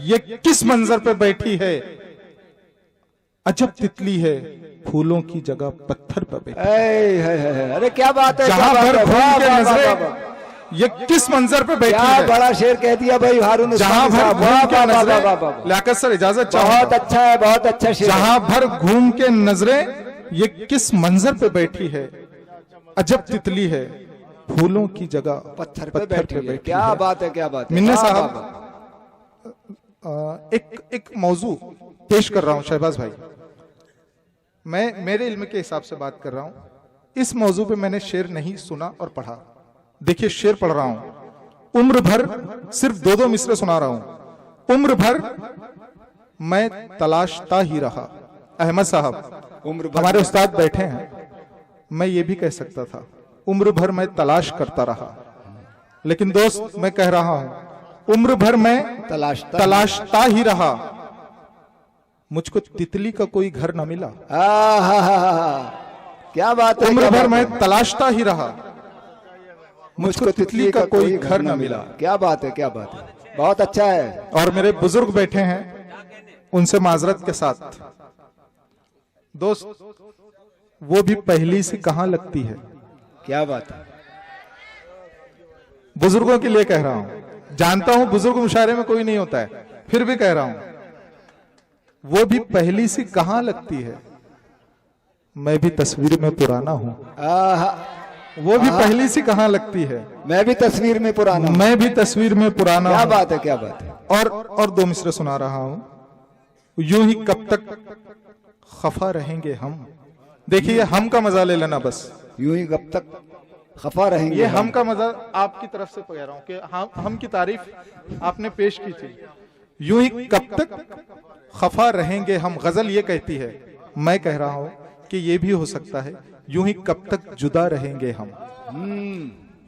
ये किस मंजर पे बैठी है। अजब तितली है फूलों की जगह पत्थर पर बैठी। अरे क्या बात है। जहां भर घूम के नजरें ये किस मंजर पे बैठी क्या है। बड़ा शेर कह दिया भाई हारून। जहां भर घूम के नजरें, लियाकत सर इजाजत चाहूंगा। बहुत अच्छा है, बहुत अच्छा शेर। जहां भर घूम के नजरें ये किस मंजर पे बैठी है। अजब तितली है फूलों की जगह पत्थर पे बैठी है। क्या बात है, क्या बात है। मिन्ने साहब एक मौजू पेश कर रहा हूं शहबाज भाई, मैं मेरे इल्म के हिसाब से बात कर रहा हूं। इस मौजू पे मैंने शेर नहीं सुना और पढ़ा। देखिए शेर पढ़ रहा हूं, उम्र भर सिर्फ 2-2 मिसरे सुना रहा हूं। उम्र भर मैं तलाशता ही रहा। अहमद साहब उम्र भर हमारे उस्ताद बैठे हैं, मैं ये भी कह सकता था उम्र भर मैं तलाश करता रहा, लेकिन दोस्त मैं कह रहा हूं उम्र भर मैं तलाशता ही रहा। मुझको तितली का कोई घर न मिला। क्या बात है, उम्र भर मैं तलाशता ही रहा, मुझको तितली का कोई घर न मिला। क्या बात है, क्या बात है, बहुत अच्छा है। और मेरे बुजुर्ग बैठे हैं, उनसे माजरत के साथ दोस्त, वो भी पहली सी कहां लगती है। क्या बात है, बुजुर्गों के लिए कह रहा हूं, जानता हूं बुजुर्ग मुशायरे में कोई नहीं होता है, फिर भी कह रहा हूं वो भी पहली सी कहां लगती है। मैं भी तस्वीर में पुराना हूं, वो भी पहली सी कहां लगती है। मैं भी तस्वीर में पुराना, मैं भी तस्वीर में पुराना। क्या बात है, क्या बात है। और 2 मिसरे सुना रहा हूं, यूं ही कब तक खफा रहेंगे हम। देखिए हम का मजा ले लेना बस, यूं ही कब तक खफा रहेंगे। ये हम का मजा आपकी तरफ से कह रहा हूं कि हम की तारीफ आपने पेश की थी। यूं ही कब तक खफा रहेंगे हम, गजल ये कहती है। मैं कह रहा हूं कि ये भी हो सकता है यूं ही कब तक जुदा रहेंगे हम,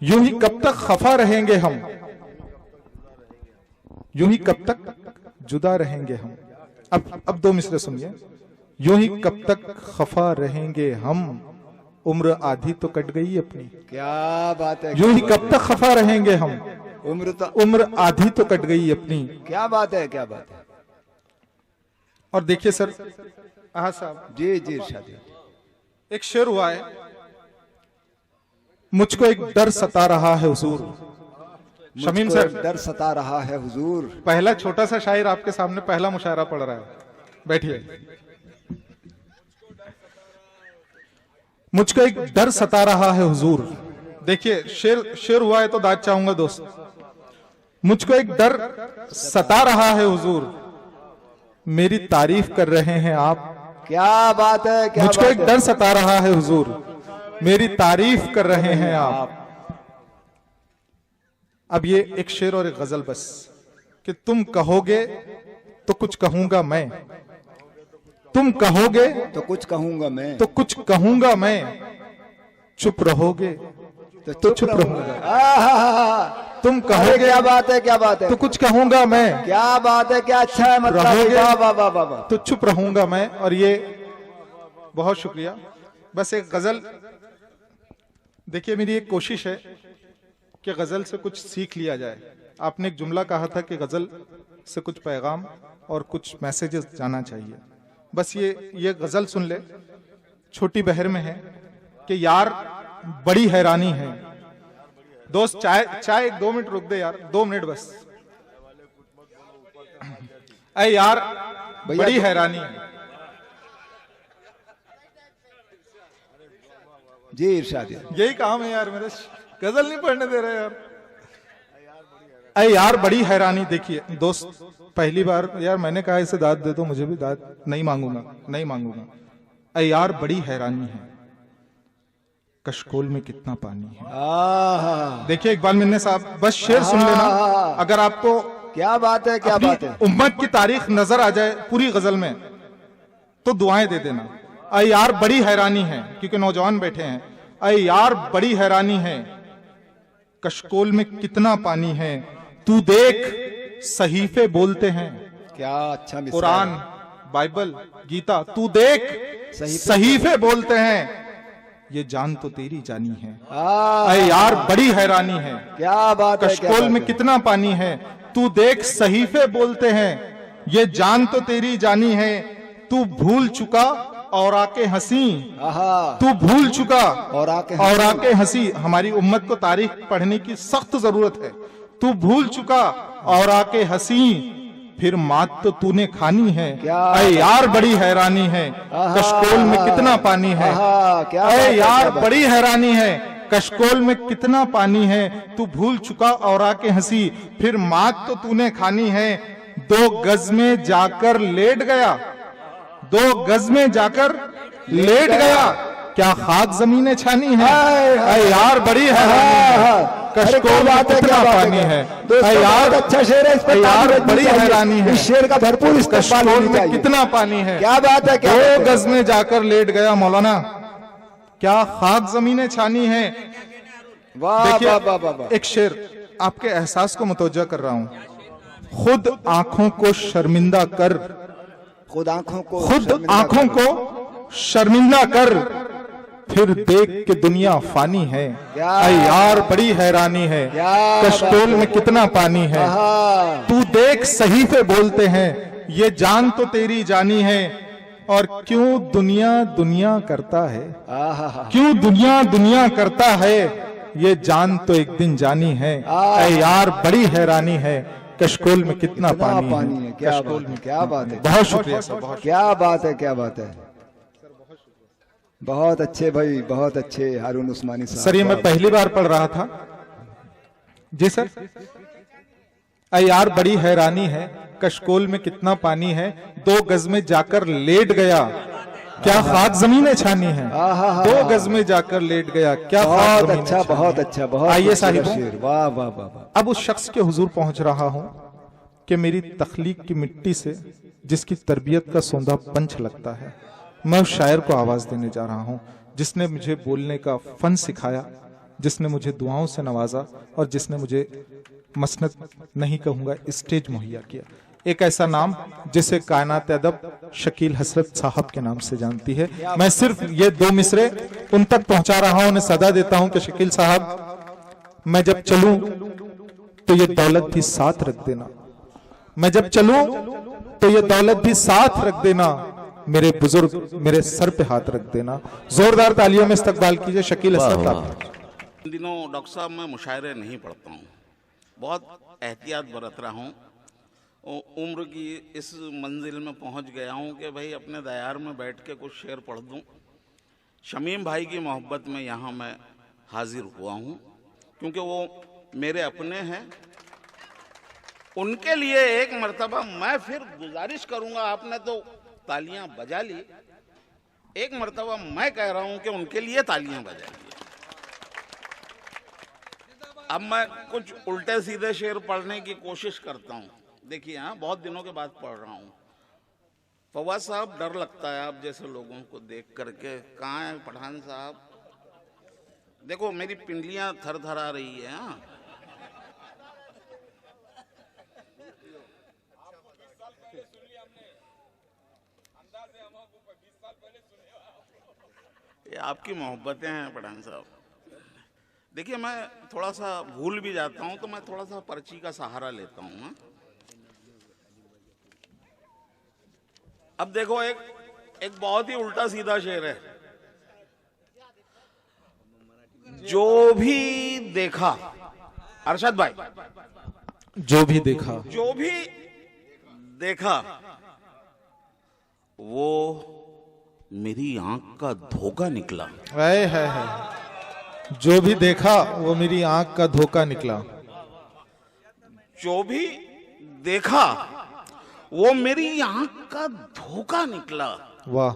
यूं ही कब तक खफा रहेंगे हम, यूं ही कब तक जुदा रहेंगे हम। अब 2 मिसरे सुनिए, यूं ही कब तक खफा रहेंगे हम, उम्र आधी तो कट गई अपनी। क्या बात है, यूं ही कब तक खफा रहेंगे हम, उम्र आधी तो कट गई अपनी। क्या बात है, क्या बात है। और देखिए सर, हाँ साहब जी जी शादी, एक शेर हुआ है, मुझको एक डर सता रहा है हुजूर। शमीम सर, डर सता रहा है हुजूर। पहला छोटा सा शायर आपके सामने पहला मुशायरा पढ़ रहा है, बैठिए। मुझको एक डर सता रहा है हुजूर। देखिए शेर हुआ है तो दाद चाहूंगा दोस्त। मुझको एक डर सता रहा है हुजूर, मेरी तारीफ कर रहे हैं आप। क्या बात है, क्या मुझको बात एक डर सता रहा है हुजूर, मेरी तारीफ कर रहे हैं आप। अब ये एक शेर और एक गजल बस, कि तुम कहोगे तो कुछ कहूंगा मैं, तुम कहोगे तो कुछ कहूंगा मैं, तो कुछ कहूंगा मैं, चुप रहोगे तो चुप रहूंगा। तुम कहोगे, क्या बात है, क्या बात है, तो कुछ कहूंगा मैं, क्या बात है, क्या अच्छा है। मतलब वाह वाह वाह वाह वाह, तो चुप रहूंगा मैं। और ये बहुत शुक्रिया। बस एक गजल, देखिए मेरी एक कोशिश है कि गजल से कुछ सीख लिया जाए। आपने एक जुमला कहा था कि गजल से कुछ पैगाम और कुछ मैसेजेस जाना चाहिए। बस ये गजल सुन ले, छोटी बहर में है कि यार बड़ी हैरानी है। दोस्त चाय 1-2 मिनट रुक दे यार, 2 मिनट बस। अरे यार बड़ी हैरानी है। जी इरशाद, यही काम है यार मेरे, गजल नहीं पढ़ने दे रहे यार। अरे यार बड़ी हैरानी। देखिए दोस्त, पहली बार यार मैंने कहा इसे दाद दे दो, मुझे भी दाद नहीं मांगूंगा, नहीं मांगूंगा। अरे यार बड़ी हैरानी है, कशकोल में कितना पानी है। देखिए इकबाल मिन्ने साहब, बस शेर सुन लेना, अगर आपको क्या बात है, क्या बात है, उम्मत की तारीख नजर आ जाए पूरी गजल में तो दुआएं दे देना। अरे यार बड़ी हैरानी है, क्योंकि नौजवान बैठे हैं। अरे यार बड़ी हैरानी है, कशकोल में कितना पानी है, तू देख सहीफे बोलते हैं। क्या अच्छा मिसरा, कुरान, बाइबल, गीता, तू देख सहीफे बोलते हैं, ये जान तो तेरी जानी है। अरे यार बड़ी हैरानी है, क्या बात है, कशकोल में कितना पानी है, तू देख सहीफे बोलते हैं, ये जान तो तेरी जानी है, तू भूल चुका और आके हंसी, तू भूल चुका और आके हंसी। हमारी उम्मत को तारीख पढ़ने की सख्त जरूरत है। तू भूल चुका और आके हंसी, फिर मात तो तूने खानी है। अरे यार बड़ी हैरानी है, कशकोल में कितना पानी है। अरे यार बड़ी हैरानी है, कशकोल में कितना पानी है, तू भूल चुका और आके हंसी, फिर मात तो तूने खानी है। 2 गज में जाकर लेट गया, 2 गज में जाकर लेट गया, क्या खाक जमीनें छानी है। हाय, यार बड़ी हैरानी, कशकोल में कितना पानी है। यार अच्छा शेर है, इस पर यार बड़ी हैरानी है, इस शेर का भरपूर इस्तेमाल कशकोल होना में चाहिए। कितना पानी है। क्या बात है, क्या दो बात है। गज में जाकर लेट गया मौलाना, क्या खाक जमीनें छानी है। वाह देखिए, वाह वाह वाह वाह। एक शेर आपके एहसास को मुतवज्जा कर रहा हूं। खुद आंखों को शर्मिंदा कर, खुद आंखों को खुद शर्मिंदा आंखों कर। को शर्मिंदा कर, फिर देख के दुनिया फानी है। क्या ऐ यार बड़ी हैरानी है, क्या कशकोल में कितना पानी है। आहा। तू देख सही पे बोलते हैं, ये जान तो तेरी जानी है। और क्यों दुनिया दुनिया करता है, आहा। क्यों दुनिया दुनिया करता है, ये जान तो एक दिन जानी है। ऐ यार बड़ी हैरानी है, कशकोल में कितना पानी है। क्या कशकोल बात में है, क्या बात है, बहुत शुक्रिया सर, बहुत क्या बात है, क्या बात है। बहुत अच्छे भाई, बहुत अच्छे हारून उस्मानी साहब। सर ये मैं पहली बार पढ़ रहा था जी सर। ऐ यार बड़ी हैरानी है, कशकोल में कितना पानी है, 2 गज में जाकर लेट गया, क्या खाक जमीनें छानी है। आहा। 2 गज में जाकर लेट गया, क्या खाक बहुत जमीनें अच्छा, छानी बहुत है। अच्छा, बहुत आइए खूबसूरत साहिबों, शेर। वाह वाह वाह वाह। अब उस शख्स के हुजूर पहुंच रहा हूं कि मेरी तख्लीक की मिट्टी से जिसकी तरबियत का सौंधा पंच लगता है, मैं उस शायर को आवाज देने जा रहा हूं जिसने मुझे बोलने का फन सिखाया, जिसने मुझे दुआओं से नवाजा और जिसने मुझे मसनद नहीं कहूंगा स्टेज मुहैया किया। एक ऐसा नाम जिसे कायनात अदब शकील हसरत साहब के नाम से जानती है। मैं सिर्फ ये 2 मिसरे उन तक पहुंचा रहा हूं, उन्हें सदा देता हूं कि शकील साहब मैं जब चलूं तो ये दौलत भी साथ रख देना, मैं जब चलूं तो ये दौलत भी साथ रख देना, मेरे बुजुर्ग मेरे सर पे हाथ रख देना। जोरदार तालियों में इस्तकबाल कीजिए शकील हसरत साहब। इन दिनों डॉक्टर साहब मैं मुशायरे नहीं पढ़ता हूँ, बहुत एहतियात बरत रहा हूँ। उम्र की इस मंजिल में पहुँच गया हूँ कि भाई अपने दयार में बैठ के कुछ शेर पढ़ दूँ। शमीम भाई की मोहब्बत में यहाँ मैं हाजिर हुआ हूँ क्योंकि वो मेरे अपने हैं। उनके लिए एक मर्तबा मैं फिर गुजारिश करूँगा, आपने तो तालियां बजा ली, एक मर्तबा मैं कह रहा हूं कि उनके लिए तालियां बजाइए। अब मैं कुछ उल्टे सीधे शेर पढ़ने की कोशिश करता हूं। देखिए हाँ, बहुत दिनों के बाद पढ़ रहा हूं। फवाद साहब डर लगता है आप जैसे लोगों को देख करके। कहाँ है पठान साहब? देखो मेरी पिंडलियां थर थर आ रही है। हाँ, ये आपकी मोहब्बतें हैं पठान साहब। देखिए मैं थोड़ा सा भूल भी जाता हूं तो मैं थोड़ा सा पर्ची का सहारा लेता हूं। हाँ? अब देखो एक बहुत ही उल्टा सीधा शेर है। जो भी देखा, अरशद भाई, जो भी देखा, जो भी देखा वो मेरी आंख का धोखा निकला। है। जो भी देखा वो मेरी आंख का धोखा निकला। जो भी देखा वो मेरी आंख का धोखा निकला। वाह,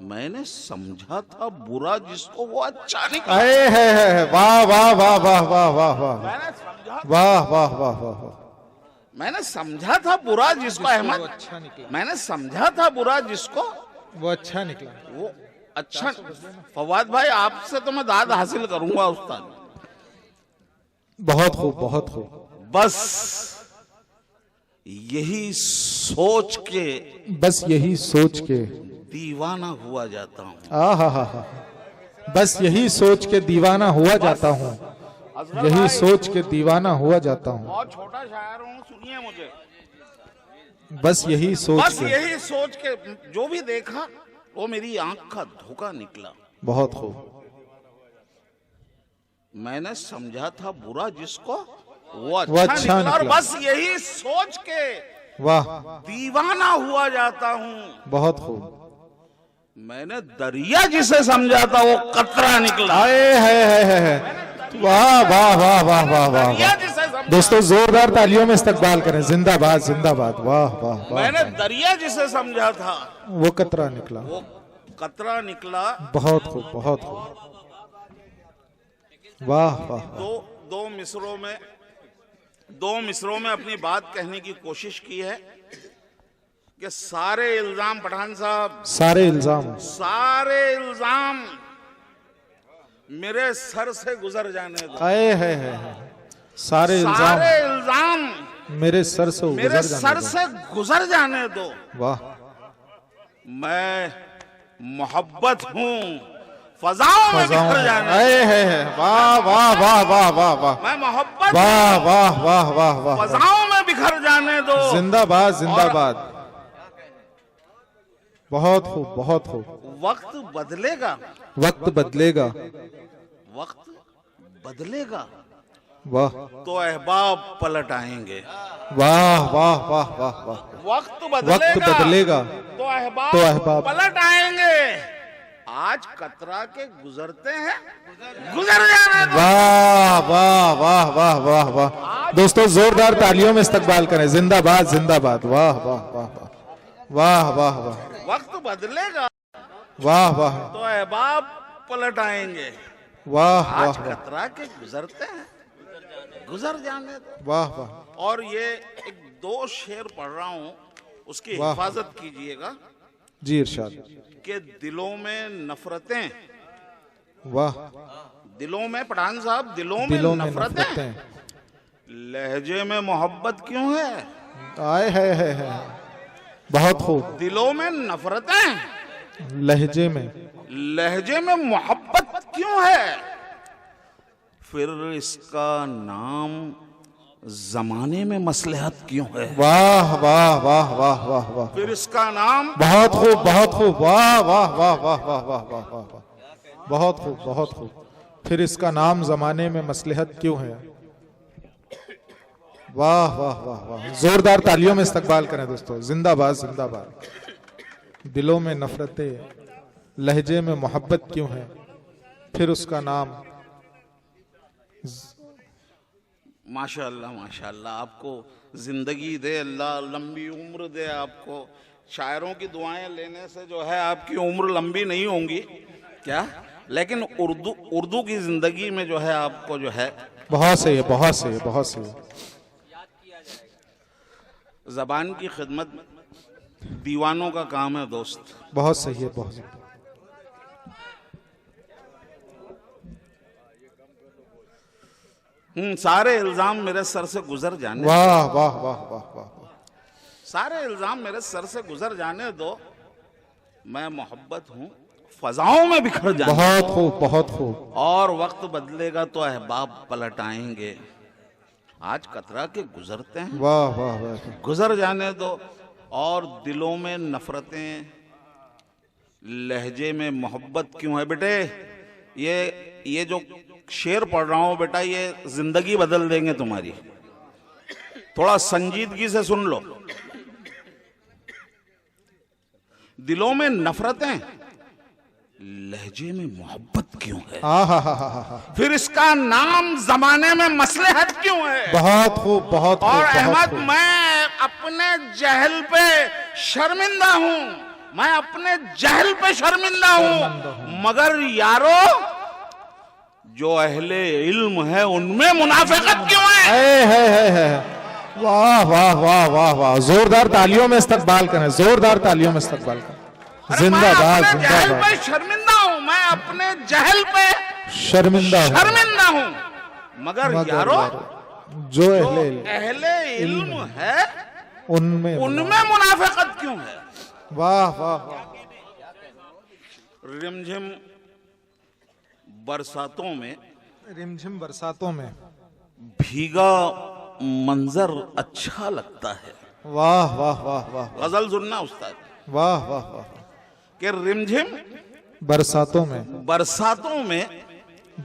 मैंने समझा था बुरा जिसको वो अच्छा निकला। है। वाह वाह वाह वाह वाह वाह वाह मैंने समझा, वाह वाह वाह वाह वाह। मैंने समझा था बुरा जिसको अहमद, अच्छा निकला, मैंने समझा था बुरा जिसको वो अच्छा निकला। वो अच्छा। फवाद भाई आपसे तो मैं दाद हासिल करूंगा उस्ताद। बहुत खूब, बहुत खूब। बस यही सोच के, बस यही सोच के दीवाना हुआ जाता हूँ। हा, बस यही सोच के दीवाना हुआ जाता हूँ, यही सोच के दीवाना हुआ जाता हूँ। बहुत छोटा शायर हूँ, सुनिए मुझे। बस यही सोच बस के, यही सोच के जो भी देखा वो मेरी आंख का धोखा निकला। बहुत खूब। मैंने समझा था बुरा जिसको वो वो अच्छा निकला। और निकला। बस यही सोच के वाह, दीवाना हुआ जाता हूँ। बहुत खूब। मैंने दरिया जिसे समझा था वो कतरा निकला। है। वाह वाह वाह वाह वाह वाह दरिया वाह। जिसे समझा, दोस्तों जोरदार तालियों में इस्तकबाल करें। जिंदाबाद, जिंदाबाद। वाह वाह वाह। मैंने दरिया जिसे समझा था वो कतरा निकला। वो कतरा निकला। बहुत खूब, बहुत खूब, वाह वाह। दो मिसरों में अपनी बात कहने की कोशिश की है कि सारे इल्जाम पठान साहब, सारे इल्जाम मेरे सर से गुजर जाने दो। सारे इल्जाम मेरे सर से गुजर जाने दो। वाह। मैं मोहब्बत हूँ, फजाओं में बिखर जाने दो। वाह वाह वाह वाह वाह वाह। मैं मोहब्बत, वाह वाह वाह वाह वाह। फजाओं में बिखर जाने दो। जिंदाबाद, जिंदाबाद। बहुत खूब, बहुत खूब। वक्त बदलेगा, वक्त बदलेगा, वक्त बदलेगा, वाह। तो अहबाब पलट आएंगे। वाह वाह वाह वाह वाह। वक्त वक्त बदलेगा तो अहबाब पलट आएंगे। आज कतरा के गुजरते हैं, गुजर जाने दो। वाह वाह वाह वाह वाह वाह। दोस्तों जोरदार तालियों में इस्तकबाल करें। जिंदाबाद, जिंदाबाद। वाह वाह वाह वाह वाह वाह। वक्त बदलेगा, वाह वाह, तो अहबाब पलट आएंगे। वाह आज वाह, कतरा के गुजरते हैं, गुजर जाने दो। वाह वाह। और ये एक दो शेर पढ़ रहा हूं, उसकी वाह। हिफाजत कीजिएगा जी इरशाद। कि दिलों में नफरतें, वाह। दिलों में पठान साहब, दिलों दिलों में में नफरतें, नफरतें, लहजे में मोहब्बत क्यों है? आए है। बहुत खूब। दिलों में नफरतें, लहजे में मोहब्बत क्यों है? फिर इसका नाम जमाने में मसलहत क्यों है? वाह वाह वाह वाह वाह वाह। फिर इसका नाम, बहुत खूब, बहुत खूब। वाह वाह वाह वाह वाह वाह वाह वाह वाह। बहुत खूब, बहुत खूब। फिर इसका नाम जमाने में मसलहत क्यों है? वाह वाह वाह वाह। जोरदार तालियों में इस्तकबाल करें दोस्तों। जिंदाबाद, जिंदाबाद। दिलों में नफरतें, लहजे में मोहब्बत क्यों है? फिर उसका नाम। माशाअल्लाह, माशाअल्लाह। आपको जिंदगी दे अल्लाह, लंबी उम्र दे आपको। शायरों की दुआएं लेने से जो है आपकी उम्र लंबी नहीं होंगी क्या, लेकिन उर्दू की जिंदगी में जो है आपको जो है बहुत सही है, बहुत सही है, बहुत सही है। जबान की खिदमत दीवानों का काम है दोस्त। बहुत सही है, बहुत सही है। सारे इल्जाम मेरे सर से गुजर जाने, वाह वाह वाह वाह वाह। सारे इल्जाम मेरे सर से गुजर जाने दो। मैं मोहब्बत हूँ, फजाओं में बिखर जाने। बहुत खूब, बहुत खूब। और वक्त बदलेगा तो अहबाब पलट आएंगे। आज कतरा के गुजरते हैं, वाह वाह वाह। गुजर जाने दो। और दिलों में नफरतें, लहजे में मोहब्बत क्यों है? बेटे ये जो शेर पढ़ रहा हूं बेटा, ये जिंदगी बदल देंगे तुम्हारी। थोड़ा संजीदगी से सुन लो। दिलों में नफरतें, लहजे में मोहब्बत क्यों है? फिर इसका नाम जमाने में मसलहत क्यों है? बहुत खूब, बहुत खूब। और बहुत अहमद, खूब। मैं अपने जहल पे शर्मिंदा हूं, मैं अपने जहल पे शर्मिंदा हूं। मगर यारो, जो अहले इल्म है उनमें मुनाफिकत क्यों है? वाह वाह वाह वाह वाह। जोरदार तालियों में इस्तकबाल करें, जोरदार तालियों में इस्तकबाल करें। जिंदाबाद, जिंदाबाद। शर्मिंदा हूं, मैं अपने जहल पे शर्मिंदा हूं। मगर यारो, जो अहले इल्म है उनमें मुनाफिकत क्यों है? वाह वाह वाह। रिमझिम बरसातों में, रिमझिम बरसातों में भीगा मंजर अच्छा लगता है। वाह वाह वाह वाह। गजल सुनना उस्ताद। वाह वाह वाह। कि रिमझिम बरसातों में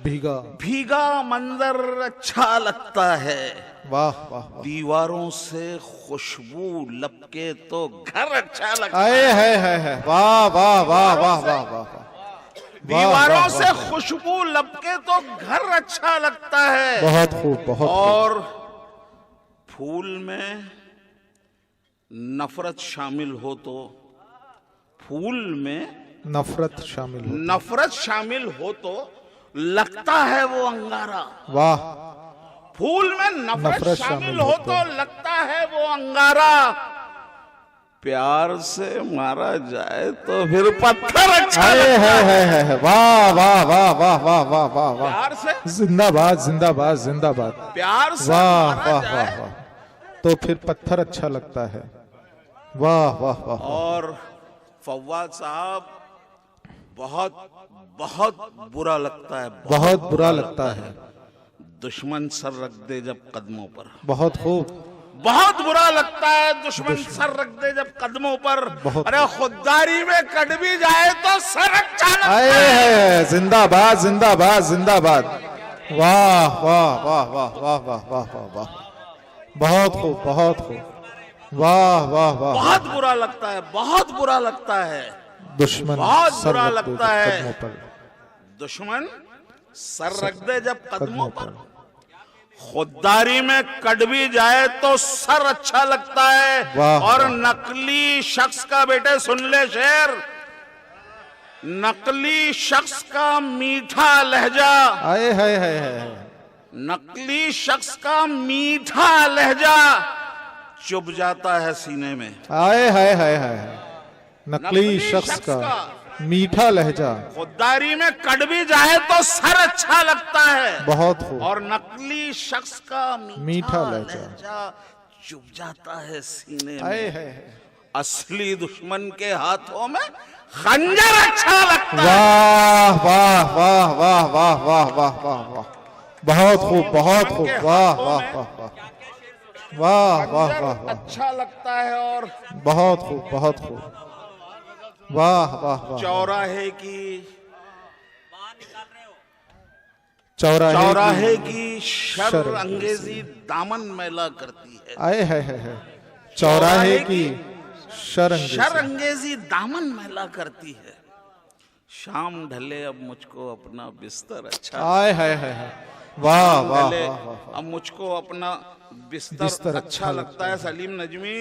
भीगा मंजर अच्छा लगता है। वाह वाह वाह। दीवारों से खुशबू लपके तो घर अच्छा लगता है। वाह वाह वाह वाह वाह वाह। दीवारों से खुशबू लपके तो घर अच्छा लगता है। बहुत खूब, बहुत। और फूल में नफरत शामिल हो तो फूल में नफरत शामिल हो, नफरत शामिल हो तो लगता है वो अंगारा। वाह। फूल में नफरत शामिल हो तो लगता है वो अंगारा। प्यार से मारा जाए तो फिर पत्थर अच्छा है। वाह वाह वाह वाह वाह वाह वाह वाह। प्यार से जिंदाबाद जिंदाबाद जिंदाबाद। प्यार से वाह मारा वाह जाए वाह वाह। तो फिर पत्थर अच्छा लगता है। वाह वाह वाह। और फव्वाद साहब बहुत बहुत बुरा लगता है, बहुत बुरा लगता है। दुश्मन सर रख दे जब कदमों पर। बहुत खूब। बहुत बुरा लगता है दुश्मन सर रख दे जब कदमों पर। अरे खुददारी में कट भी जाए तो सर अच्छा लगता है। जिंदाबाद जिंदाबाद जिंदाबाद। वाह वाह वाह वाह वाह वाह वाह वाह वाह। बहुत खूब बहुत खूब। वाह वाह वाह। बहुत बुरा लगता है, बहुत बुरा लगता है। दुश्मन बहुत सर बुरा रख दे लगता जब है। कदमों पर। दुश्मन सर रख दे जब कदमों पर। खुददारी में कट भी जाए तो सर अच्छा लगता है। वाह, और वाह। नकली शख्स का, बेटे सुन ले शेर, नकली शख्स का मीठा लहजा। आए है। नकली शख्स का मीठा लहजा चुभ जाता है सीने में। आए है। नकली शख्स का मीठा लहजा। खुददारी में कट भी जाए तो सर अच्छा लगता है। बहुत खूब। और नकली शख्स का मीठा लहजा चुभ जाता है सीने आए में। है। असली दुश्मन के हाथों में खंजर अच्छा लगता है। वाह वाह वाह वाह वाह वाह वाह वाह वाह। बहुत खूब बहुत खूब। वाह वाह वाह वाह वाह वाह वाह वाह। अच्छा लगता है। और बहुत खूब बहुत खूब। वाह वाह वाह। चौराहे की चौराहे की शर अंगेजी दामन मैला करती है। आए है। चौराहे की शर अंगेजी दामन मैला करती है। शाम ढले अब मुझको अपना बिस्तर अच्छा। आए है। वाह वाह ढले वाह। अब मुझको अपना बिस्तर अच्छा लगता है। सलीम नजमी,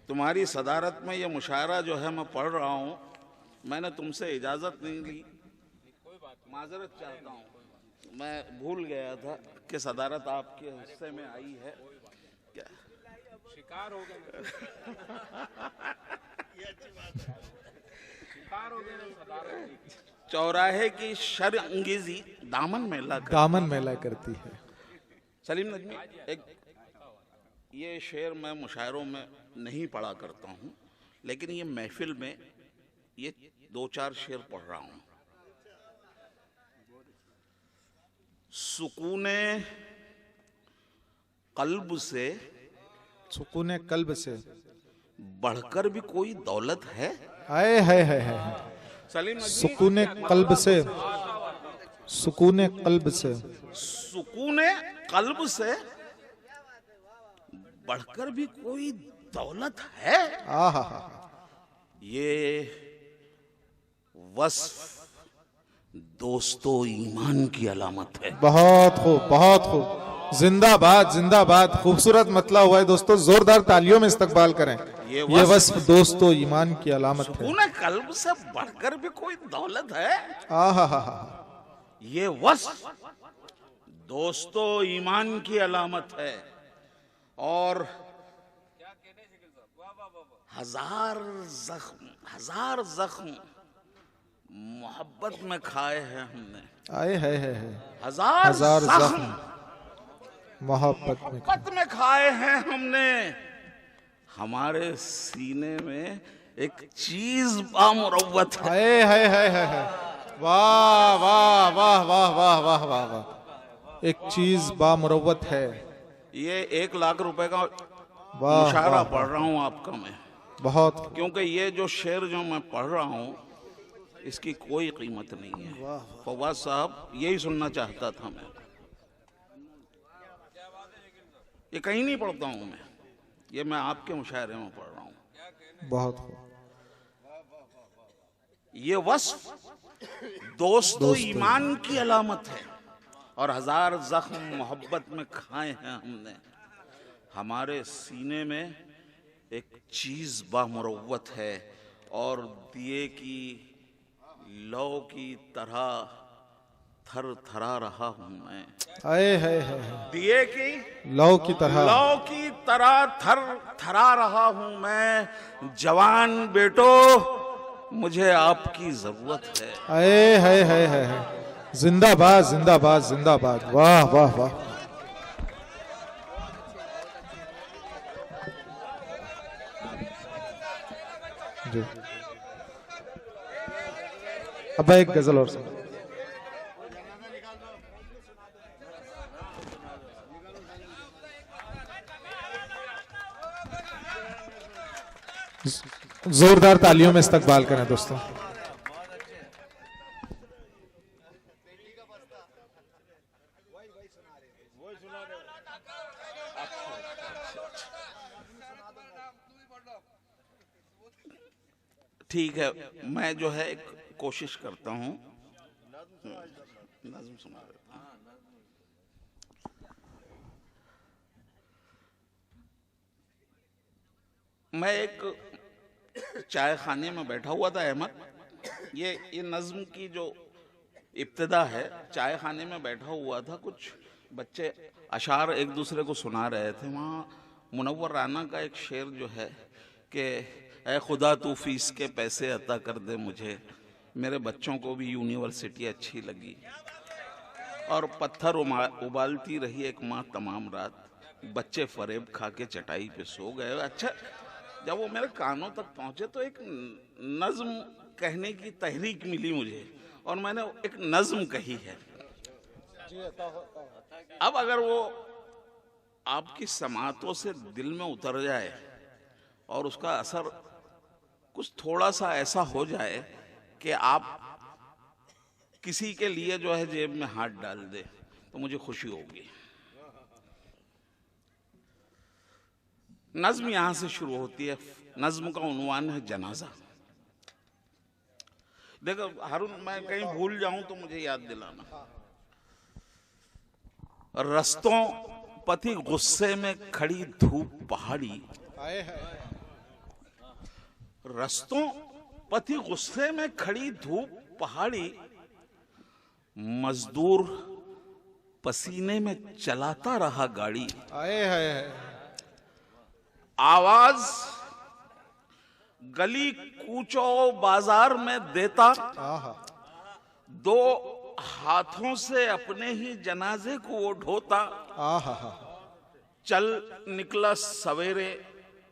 तुम्हारी सदारत में ये मुशायरा जो है मैं पढ़ रहा हूँ, मैंने तुमसे इजाजत नहीं ली, माजरत चाहता हूँ। मैं भूल गया था कि सदारत आपके हिस्से में आई है। क्या शिकार हो गए? चौराहे की शर अंगेजी दामन मैला करती है। सलीम नजमी, एक ये शेर मैं मुशायरों में नहीं पढ़ा करता हूँ, लेकिन ये महफिल में ये 2-4 शेर पढ़ रहा हूँ। सुकूने कल्ब से, सुकूने कल्ब से बढ़कर भी कोई दौलत है। आए है। सलीम नजमी, सुकूने कल्ब से, सुकूने कल्ब से, सुकूने कल्ब से बढ़कर भी कोई दौलत है। आहा। ये वस्फ दोस्तों ईमान की अलामत है। बहुत खूब बहुत खूब। जिंदाबाद जिंदाबाद। खूबसूरत मतला हुआ है दोस्तों, जोरदार तालियों में इस्तकबाल करें। ये वस्फ दोस्तों ईमान की अलामत है। सुकून कल्ब से बढ़कर भी कोई दौलत है। आहा। ये वस्फ दोस्तों ईमान की अलामत है। और हजार जख्म मोहब्बत में खाए हैं हमने। आए है। हजार जख्म मोहब्बत में खाए हैं हमने। हमारे सीने में एक चीज बामुरव्वत है। आए है। वाह वाह वाह वाह वाह वाह वाह वाह। एक चीज बामुरव्वत है। ये 1 लाख रुपए का वाह मुशायरा पढ़ रहा हूँ आपका मैं। बहुत। क्योंकि ये जो शेर जो मैं पढ़ रहा हूँ इसकी कोई कीमत नहीं है। फवाद साहब, यही सुनना चाहता था मैं। ये कहीं नहीं पढ़ता हूँ मैं, ये मैं आपके मुशायरे में पढ़ रहा हूँ। बहुत। ये वस्फ दोस्तों ईमान की अलामत है। और हजार जख्म मोहब्बत में खाए हैं हमने। हमारे सीने में एक चीज बामुरव्वत है। और दिए की लौ की तरह थर थरा रहा हूं मैं। आए है दिए की लौ की तरह थर थरा रहा हूं मैं। जवान बेटो मुझे आपकी जरूरत है। आए है जिंदाबाद जिंदाबाद जिंदाबाद, वाह वाह वाह। जी अब एक गजल और सुन। जोरदार तालियों में इस्तकबाल करें दोस्तों। ठीक है, मैं जो है एक कोशिश करता हूं, नज़्म सुना देता हूं। मैं एक चाय खाने में बैठा हुआ था अहमद। ये नज़्म की जो इब्तिदा है, चाय खाने में बैठा हुआ था, कुछ बच्चे अशार एक दूसरे को सुना रहे थे। वहाँ मुनव्वर राना का एक शेर जो है कि ऐ खुदा तू फीस के पैसे अता कर दे मुझे, मेरे बच्चों को भी यूनिवर्सिटी अच्छी लगी। और पत्थर उबालती रही एक माँ तमाम रात, बच्चे फरेब खा के चटाई पे सो गए। अच्छा, जब वो मेरे कानों तक पहुंचे तो एक नज़्म कहने की तहरीक मिली मुझे, और मैंने एक नज़्म कही है। अब अगर वो आपकी समातों से दिल में उतर जाए और उसका असर कुछ थोड़ा सा ऐसा हो जाए कि आप किसी के लिए जो है जेब में हाथ डाल दे, तो मुझे खुशी होगी। नज़्म यहां से शुरू होती है। नज़्म का उन्वान है जनाजा। देखो हारून, मैं कहीं भूल जाऊं तो मुझे याद दिलाना। रस्तों पति गुस्से में खड़ी धूप पहाड़ी, रस्तों पति गुस्से में खड़ी धूप पहाड़ी, मजदूर पसीने में चलाता रहा गाड़ी। आवाज गली कूचो बाजार में देता, दो हाथों से अपने ही जनाजे को वो ढोता। चल निकला सवेरे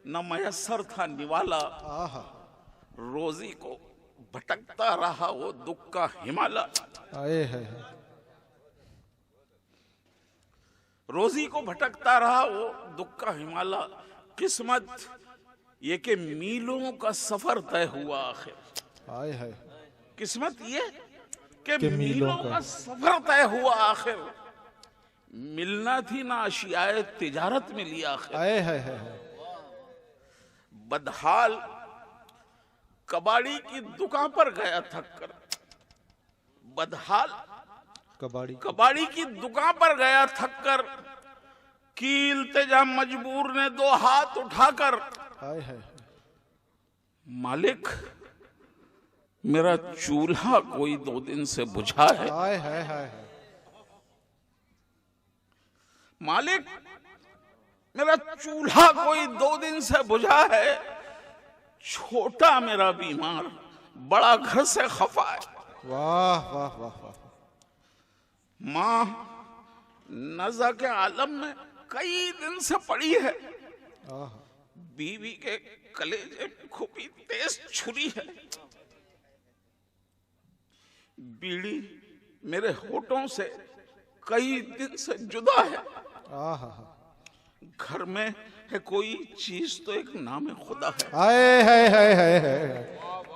न मयस्सर था निवाला, रोजी को भटकता रहा वो दुख का हिमालय। रोजी को भटकता रहा वो दुख का हिमालय। किस्मत ये कि मीलों का सफर तय हुआ आखिर। किस्मत ये कि मीलों का सफर तय हुआ आखिर। मिलना थी ना अशियाए तिजारत मिली आखिर। बदहाल कबाड़ी की दुकान पर गया थक कर, बदहाल कबाड़ी की दुकान पर गया थक कर, की इल्तिजा मजबूर ने दो हाथ उठाकर, मालिक मेरा चूल्हा कोई 2 दिन से बुझा है। मालिक मेरा चूल्हा कोई 2 दिन से बुझा है। छोटा मेरा बीमार बड़ा घर से खफा है। वाह वाह वाह वाह। माँ नज़ा के आलम में कई दिन से पड़ी है। बीवी के कलेजे में खुपी तेज छुरी है। बीड़ी मेरे होठों से कई दिन से जुदा है। घर में है कोई चीज तो एक नाम खुदा है।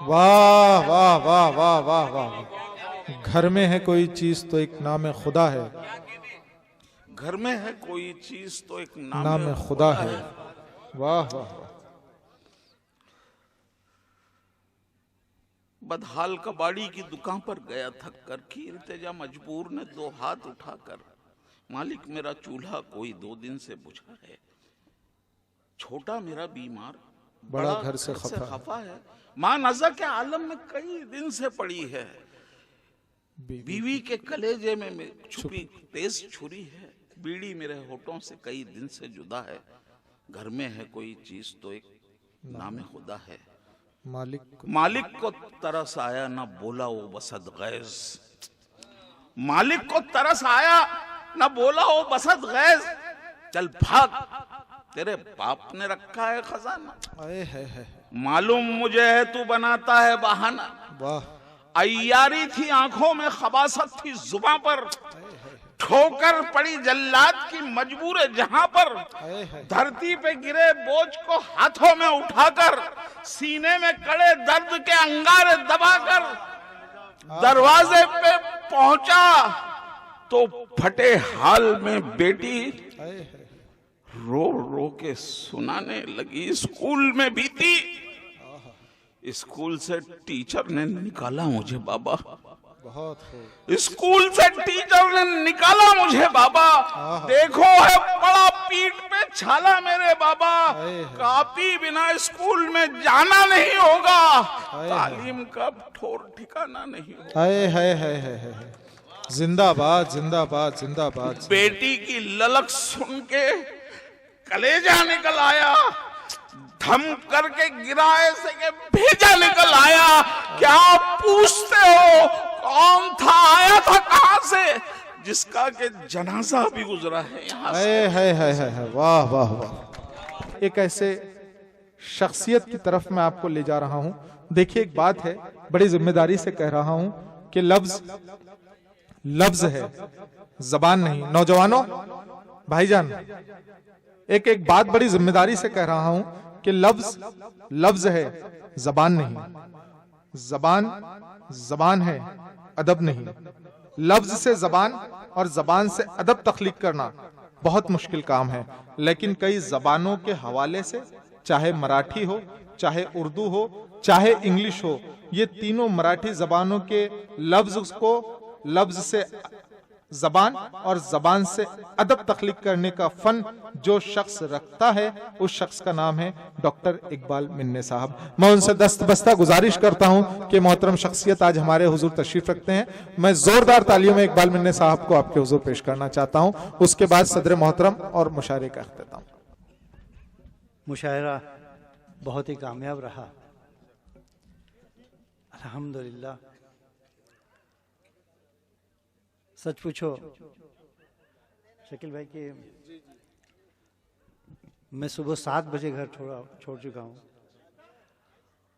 वाह वाह वाह वाह वाह वाह। घर में है कोई चीज तो एक नाम खुदा है। घर में है कोई चीज तो एक नाम खुदा है। वाह वाह। बदहाल कबाड़ी की दुकान पर गया थक कर, की इल्तिजा मजबूर ने 2 हाथ उठाकर, मालिक मेरा चूल्हा कोई 2 दिन से बुझा है। छोटा मेरा बीमार बड़ा घर से खफा खफा है। माँ नज़ा के आलम में कई दिन से पड़ी है, बीवी के कलेजे में छुपी तेज छुरी है, बीड़ी मेरे होठों से कई दिन से जुदा है, घर में है कोई चीज तो एक नाम खुदा है, मालिक को तरस आया ना बोला वो बसद गैज, मालिक को तरस आया ना बोला वो बसद गैज, चल भाग तेरे बाप ने रखा है खजाना, मालूम मुझे है तू बनाता है बहाना, अय्यारी थी आंखों में खबासत थी जुबां पर, ठोकर पड़ी जल्लाद की मजबूर जहां पर, धरती पे गिरे बोझ को हाथों में उठाकर, सीने में कड़े दर्द के अंगारे दबाकर, दरवाजे पे पहुंचा तो फटे हाल में बेटी रो रो के सुनाने लगी, स्कूल में बीती, स्कूल से टीचर ने निकाला मुझे बाबा, स्कूल से टीचर ने निकाला मुझे बाबा, देखो है बड़ा पीठ पे छाला मेरे बाबा, कापी बिना स्कूल में जाना नहीं होगा, तालीम का ठोर ठिकाना नहीं होगा। जिंदाबाद जिंदाबाद जिंदाबाद। बेटी की ललक सुन के कलेजा निकल आया, धम करके गिराए से के भेजा निकल आया, क्या पूछते हो कौन था, आया था कहां से, जिसका के जनाजा भी गुजरा है यहाँ से। वाह वाह वाह। एक ऐसे शख्सियत की तरफ मैं आपको ले जा रहा हूं। देखिए एक बात है, बड़ी जिम्मेदारी से कह रहा हूं कि लफ्ज है, जबान नहीं। नौजवानों भाईजान, एक एक बात बड़ी जिम्मेदारी से कह रहा हूं कि लफ्ज है, जबान नहीं। जबान है, अदब नहीं। लफ्ज से जबान और जबान से अदब तख्लीक करना बहुत मुश्किल काम है, लेकिन कई जबानों के हवाले से, चाहे मराठी हो, चाहे उर्दू हो, चाहे इंग्लिश हो, ये तीनों मराठी जबानों के लफ्ज से जबान और जबान से अदब तख्लीक करने का फन जो शख्स रखता है, उस शख्स का नाम है डॉक्टर इकबाल मिन्ने साहब। मैं उनसे दस्तबस्ता गुजारिश करता हूं कि मोहतरम शख्सियत आज हमारे हुजूर तशरीफ रखते हैं। मैं जोरदार तालियों में इकबाल मिन्ने साहब को आपके हुजूर पेश करना चाहता हूं। उसके बाद सदर मोहतरम और मुशायरे का अख्तिताम। मुशायरा बहुत ही कामयाब रहा, अल्हम्दुलिल्लाह। सच पूछो शकील भाई कि मैं सुबह 7 बजे घर छोड़ चुका हूँ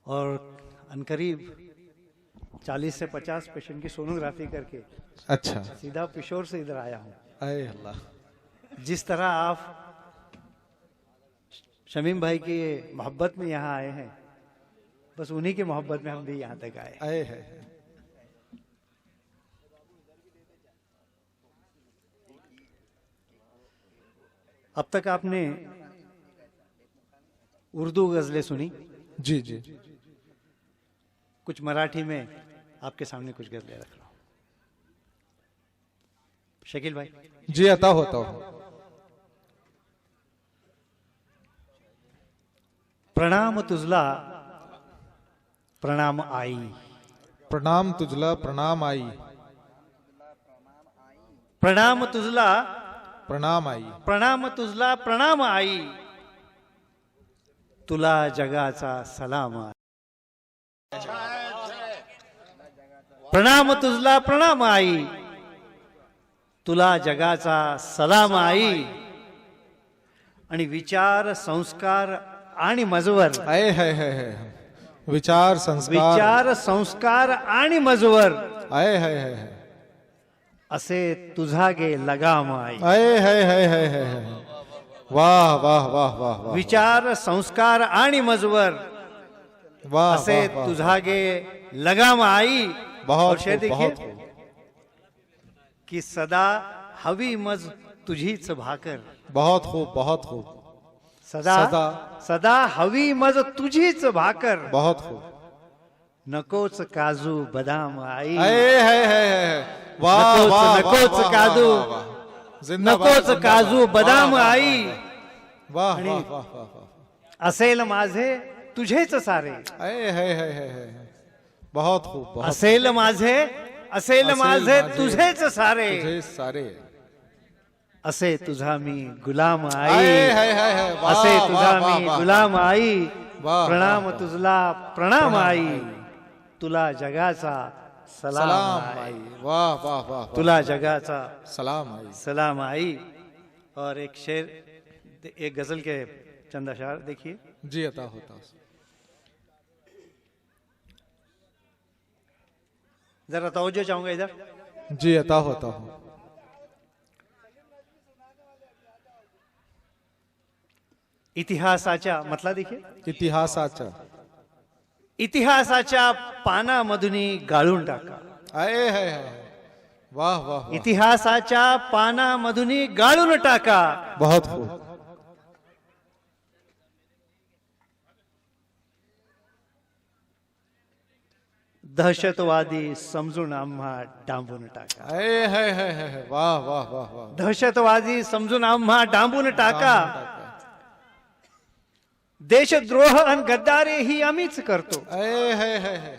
और अनकरीब 40 से 50 पेशेंट की सोनोग्राफी करके अच्छा सीधा पिशोर से इधर आया हूँ। अरे अल्लाह। जिस तरह आप शमीम भाई की मोहब्बत में यहाँ आए हैं, बस उन्हीं की मोहब्बत में हम भी यहाँ तक आए हैं। अब तक आपने उर्दू गजलें सुनी, जी जी। कुछ मराठी में आपके सामने कुछ गजलें रख रहा हूं। शकील भाई जी, अता होता हो। प्रणाम तुझला प्रणाम आई, प्रणाम तुझला प्रणाम आई, प्रणाम तुझला प्रणाम आई, प्रणाम तुझला प्रणाम आई, तुला जगाचा सलाम आई, प्रणाम तुझला प्रणाम आई, तुला जगाचा सलाम आई। आणि विचार संस्कार आणि मजवर, विचार संस्कार आणि मजवर, असे तुझा गे लगाम आई। वाह वाह वाह वाह। विचार संस्कार आणि मजवर, वाह, असे वाह, तुझा गे लगाम आई। बहुत शेर देखिए बहुत कि सदा हवी मज तुझीच भाकर, बहुत खूब बहुत खूब। सदा हवी मज तुझीच भाकर, बहुत खूब। नकोच काजू बदाम आई, नकोच काजू, नकोच काजू बदाम आई। वाह वाह वाह वाह। असेल माझे तुझेच सारे, है बहुत खूब, बहुत असेल माझे, असेल माझे तुझेच सारे, तुझे सारे, असे तुझा मी गुलाम आई, है वाह, असे तुझा वाह, वाह, मी वाह, गुलाम आई, वाह, प्रणाम वाह, तुझला प्रणाम आई, आई. तुला जगाचा सलाम सलाम आई, आई, वाह वाह वाह, तुला जगाचा सलाम आई. सलाम आई. और एक शेर, एक गजल के चंद अशार देखिए. जी अता होता. जरा तवज्जो चाहूंगा इधर. जी अता होता हूँ. इतिहासाच्या मतला देखीए. इतिहासाचा, इतिहासाच्या पानामधुनी गाळून टाका. है वाह वाह वाह, इतिहासाच्या पानामधुनी गाळून टाका. बहुत खूब. दहशतवादी समजून आम्हा डांबून टाका. है वाह वाह वाह वाह, दहशतवादी समजून आम्हा डांबून टाका. देशद्रोह आणि गद्दारी ही आम्हीच करतो. है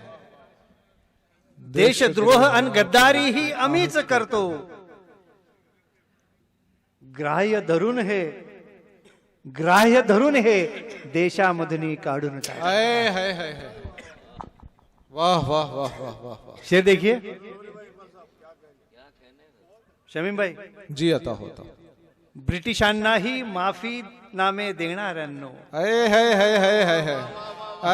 देशद्रोह आणि गद्दारी ही आम्हीच करतो. ग्राह्य धरून हे देशामधून काढून टाका. है वाह वाह वाह वाह वाह वाह. शेर देखिए शमीम भाई. जी अता होता. ब्रिटिशांनाही माफी नामे देणाऱ्यांनो, है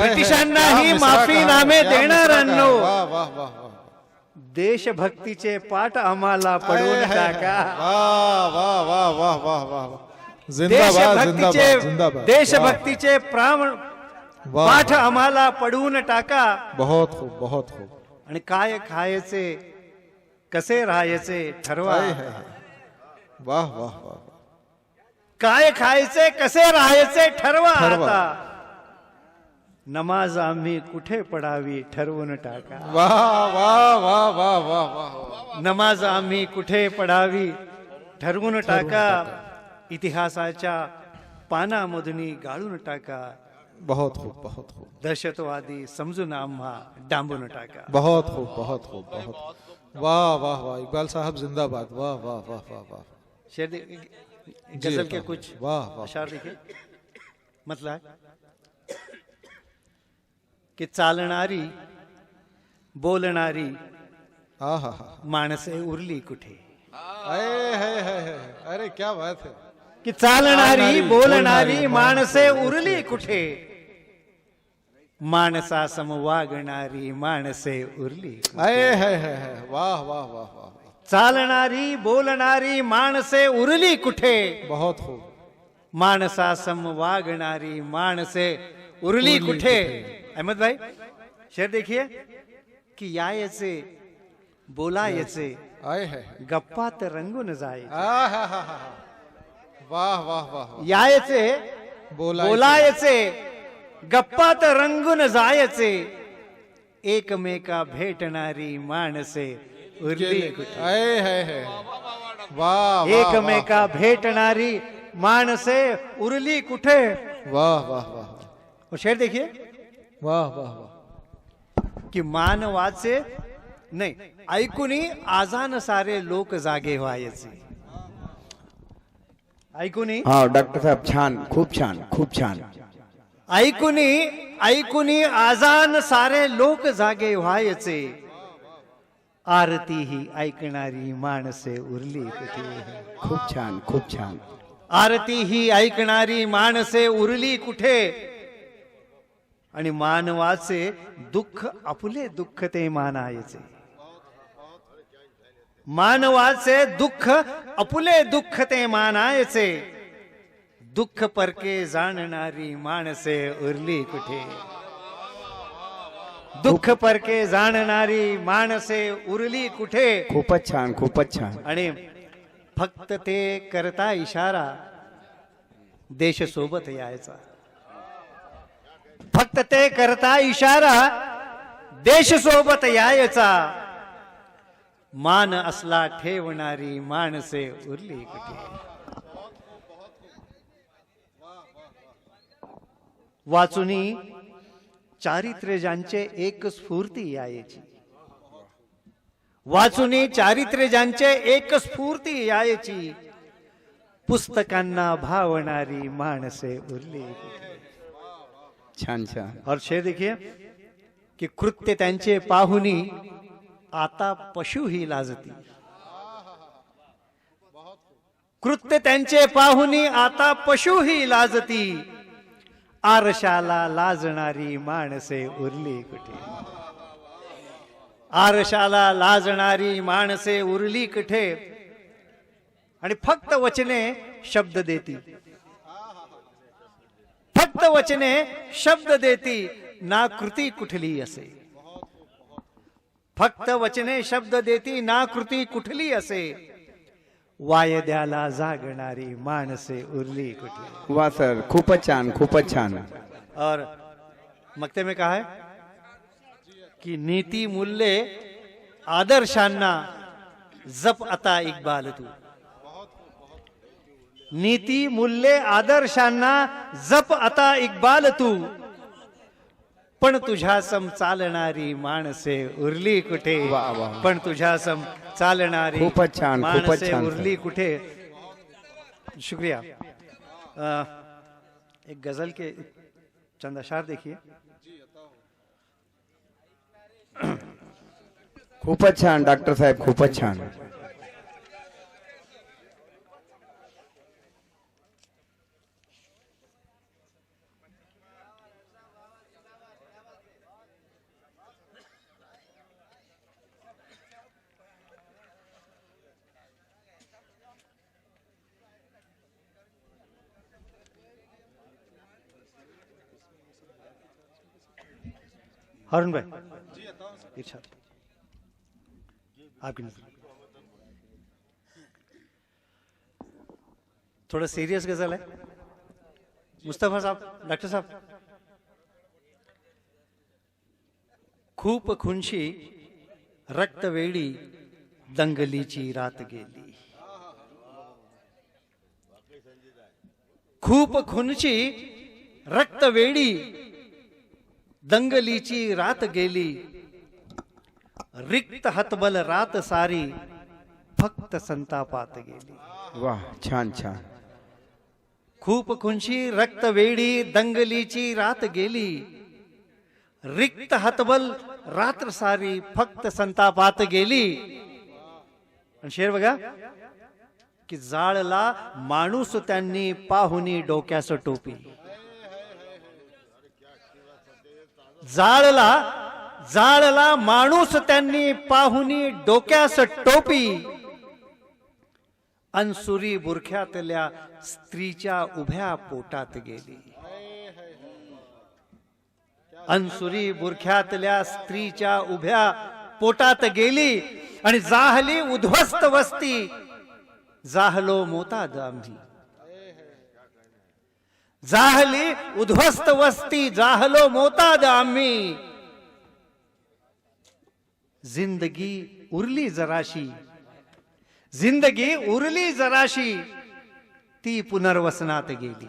ब्रिटिशांनाही माफी नामे देणाऱ्यांनो, वाह वाह वाह वाह, देशभक्तीचे पाठ आम्हाला पडवून टाका. वाह वाह वाह वाह वाह वाह, जिंदाबाद जिंदाबाद जिंदाबाद. देशभक्तीचे वाह, पाठ आम्हाला पडवून टाका. बहुत खूब बहुत खूब. आणि काय खायचे कसे राहायचे ठरवा. वाह वाह वाह, काय खायचे कसे राहायचे ठरवा. आता नमाज आम्ही कुठे पडावी ठरवून टाका. वाह वाह वाह वाह वाह वाह, नमाज आम्ही कुठे पडावी ठरवून टाका. इतिहासाच्या पानामधून गाळून टाका. बहुत खूब बहुत खूब. दहशतवादी समजून आम्हा डांबून टाका. बहुत खूब बहुत खूब बहुत. वाह वाह वाह, इकबाल साहब जिंदाबाद. वाह वाह वाह वाह वाह. शेर गजल के कुछ वाह वाह. अशार देखिए. मतलब की चालणारी बोलणारी हा हा हा, माणसे उरली कुठे. है अरे क्या बात है. की चालणारी बोलणारी माणसे उरली कुठे. माणसा समवागणारी माणसे उरली कुठे. है वाह वाह वाह वाह. चालणारी बोलणारी माणसे उरली कुठे. बहुत खूब. माणसा समवागणारी माणसे उरली कुठे. अहमद भाई शेर देखिए. की यायचे बोलायचे है गप्पात रंगून जाय. वाह वाह वाह. यायचे बोलायचे गप्पात रंगून जायचे. एकमेका भेटणारी माणसे उरली कुठे. है वाह. एकमेका भेटणारी माणसे उरली कुठे. वाह वाह वाह. और शेर देखिए. वाह वाह वाह. की मानवाचे नाही ऐकूनी आजान सारे लोक जागे व्हायचे. ऐकूनी. हा डॉक्टर साहेब छान, खूप छान खूप छान. ऐकूनी आजान सारे लोक जागे व्हायचे. आरती ही ऐकणारी माणसे उरली कुठे. खूप छान खूप छान. आरती ही ऐकणारी माणसे उरली कुठे. आणि मानवाचे दुःख आपुले दुःख ते मानायचे. मानवाचे दुःख आपुले दुःख ते मानायचे. दुःख परके जाणणारी माणसे उरली कुठे. दुःख परके जाणणारी माणसे उरली कुठे. खूपच छान खूपच छान. आणि फक्त ते करता इशारा देश सोबत यायचा. फक्त ते करता इशारा देश सोबत यायचा. मान असला ठेवणारी माणसे उरली कुठे. वाचुनी चारित्र्य ज्यांचे एक स्फूर्ती यायची, वाचुनी चारित्र्य ज्यांचे एक स्फूर्ती यायची, पुस्तकांना भावणारी माणसे उरली कुठे. छान छान. और शेर देखिए कि कृत्य त्यांचे पाहुनी आता पशु ही लाजती. कृत्य त्यांचे पाहुनी आता पशु ही लाजती, आरशाला लाजणारी माणसे उरली कुठे. आरशाला लाजणारी माणसे उरली कुठे. आणि फक्त वचने शब्द देती, फक्त वचने शब्द देती, ना कृती कुठली असे. फक्त वचने शब्द देती, ना कृती कुठली असे, वायद्याला जागणारी माणसे उरली कुठे. वाह सर, खूपच छान, खूपच छान. और मक्ते में कहा है कि नीति मूल्य आदर्शांना जप आता इक्बाल तू. नीति मूल्य आदर्शांना जप आता इक्बाल तू, पण तुझ्या सम चालणारी माणसे उरली कुठे. वाह वाह. पण तुझ्या सम चालणारी खूपच छान, खूपच माणसे छान, उरली कुठे. शुक्रिया. एक गजल के चंद अशार देखिए. खूपच छान डॉक्टर साहेब, खूपच छान. हारून भाई इरशाद आपकी नजर. थोड़ा सीरियस गजल है. मुस्तफा साहब, डॉक्टर साहब. खूप खुनशी रक्तवेडी दंगलीची रात गेली. खूप खुनची रक्तवेडी दंगलीची रात गेली, रिक्त हतबल रात सारी फक्त संतापात गेली. वाह, छान छान. खूप खुनशी रक्तवेडी दंगलीची रात गेली, रिक्त हतबल रात्र सारी फक्त संतापात गेली. आणि शेर बघा की जाळला माणूस त्यांनी पाहुनी डोक्यास टोपी. जाळला जाळला माणूस त्यांनी पाहुनी डोक्यास टोपी, अनसुरी बुरख्यातल्या स्त्रीच्या उभ्या पोटात गेली. अनसुरी बुरख्यातल्या स्त्रीच्या उभ्या पोटात गेली, आणि जाहली उद्ध्वस्त वस्ती, जाहलो मोताद आम्ही. जाहली उद्ध्वस्त वस्ती, जाहलो मोताद आम्ही. जिंदगी उरली जराशी, जिंदगी उरली जराशी, ती पुनर्वसनात गेली.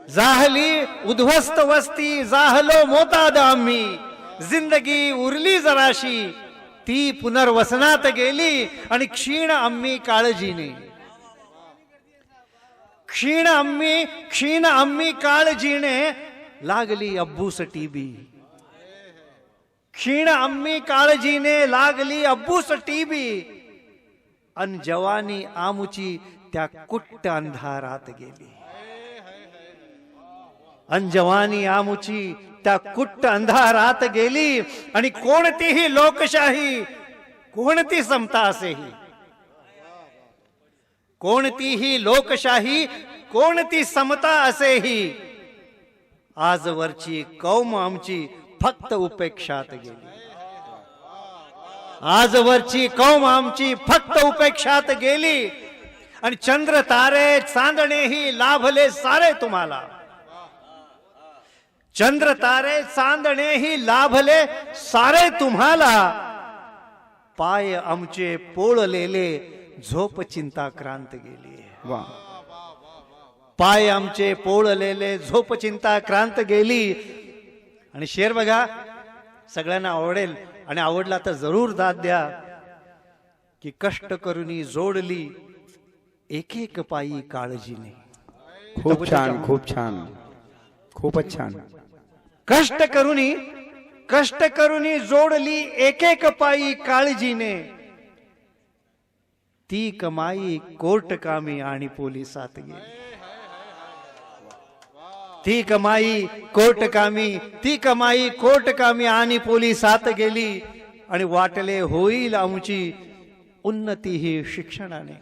जाहली उद्ध्वस्त वस्ती, जाहलो मोताद आम्ही. जिंदगी उरली जराशी, ती पुनर्वसनात गेली, आणि क्षीण आम्ही काळजीने, क्षीण आम्ही काळजीने लागली अब्बूस टीबी. क्षीण आम्ही काळजीने लागली अब्बूस टीबी, अन जवानी आमुची त्या कुट्ट अंधारात गेली. अन जवानी आमुची त्या कुट्ट अंधारात गेली, आणि कोणतीही लोकशाही, कोणती समता असेही, कोणतीही लोकशाही, कोणती समता असेही, आजवरची कौम आमची फक्त उपेक्षात गेली. आजवरची कौम आमची फक्त उपेक्षात गेली, आणि चंद्र तारे चांदणेही लाभले सारे तुम्हाला. चंद्र तारे चांदणेही लाभले सारे तुम्हाला, पाय आमचे पोळलेले झोप चिंता क्रांत गेली. वाह. पाय आमचे पोळलेले झोप चिंता क्रांत गेली. आणि शेर बघा, सगळ्यांना आवडेल आणि आवडला तर जरूर दाद द्या की कष्ट करूनी जोडली एक एक पायी काळजीने. खूप छान, खूप छान, खूपच छान. कष्ट करूनी जोडली एक एक पायी काळजीने. ती कमाई कोर्ट कामी आणि पोलिसात गेली. ती कमाई कोर्ट कामी आणि पोलिसात गेली. आणि वाटले होईल आमची उन्नती ही शिक्षणाने.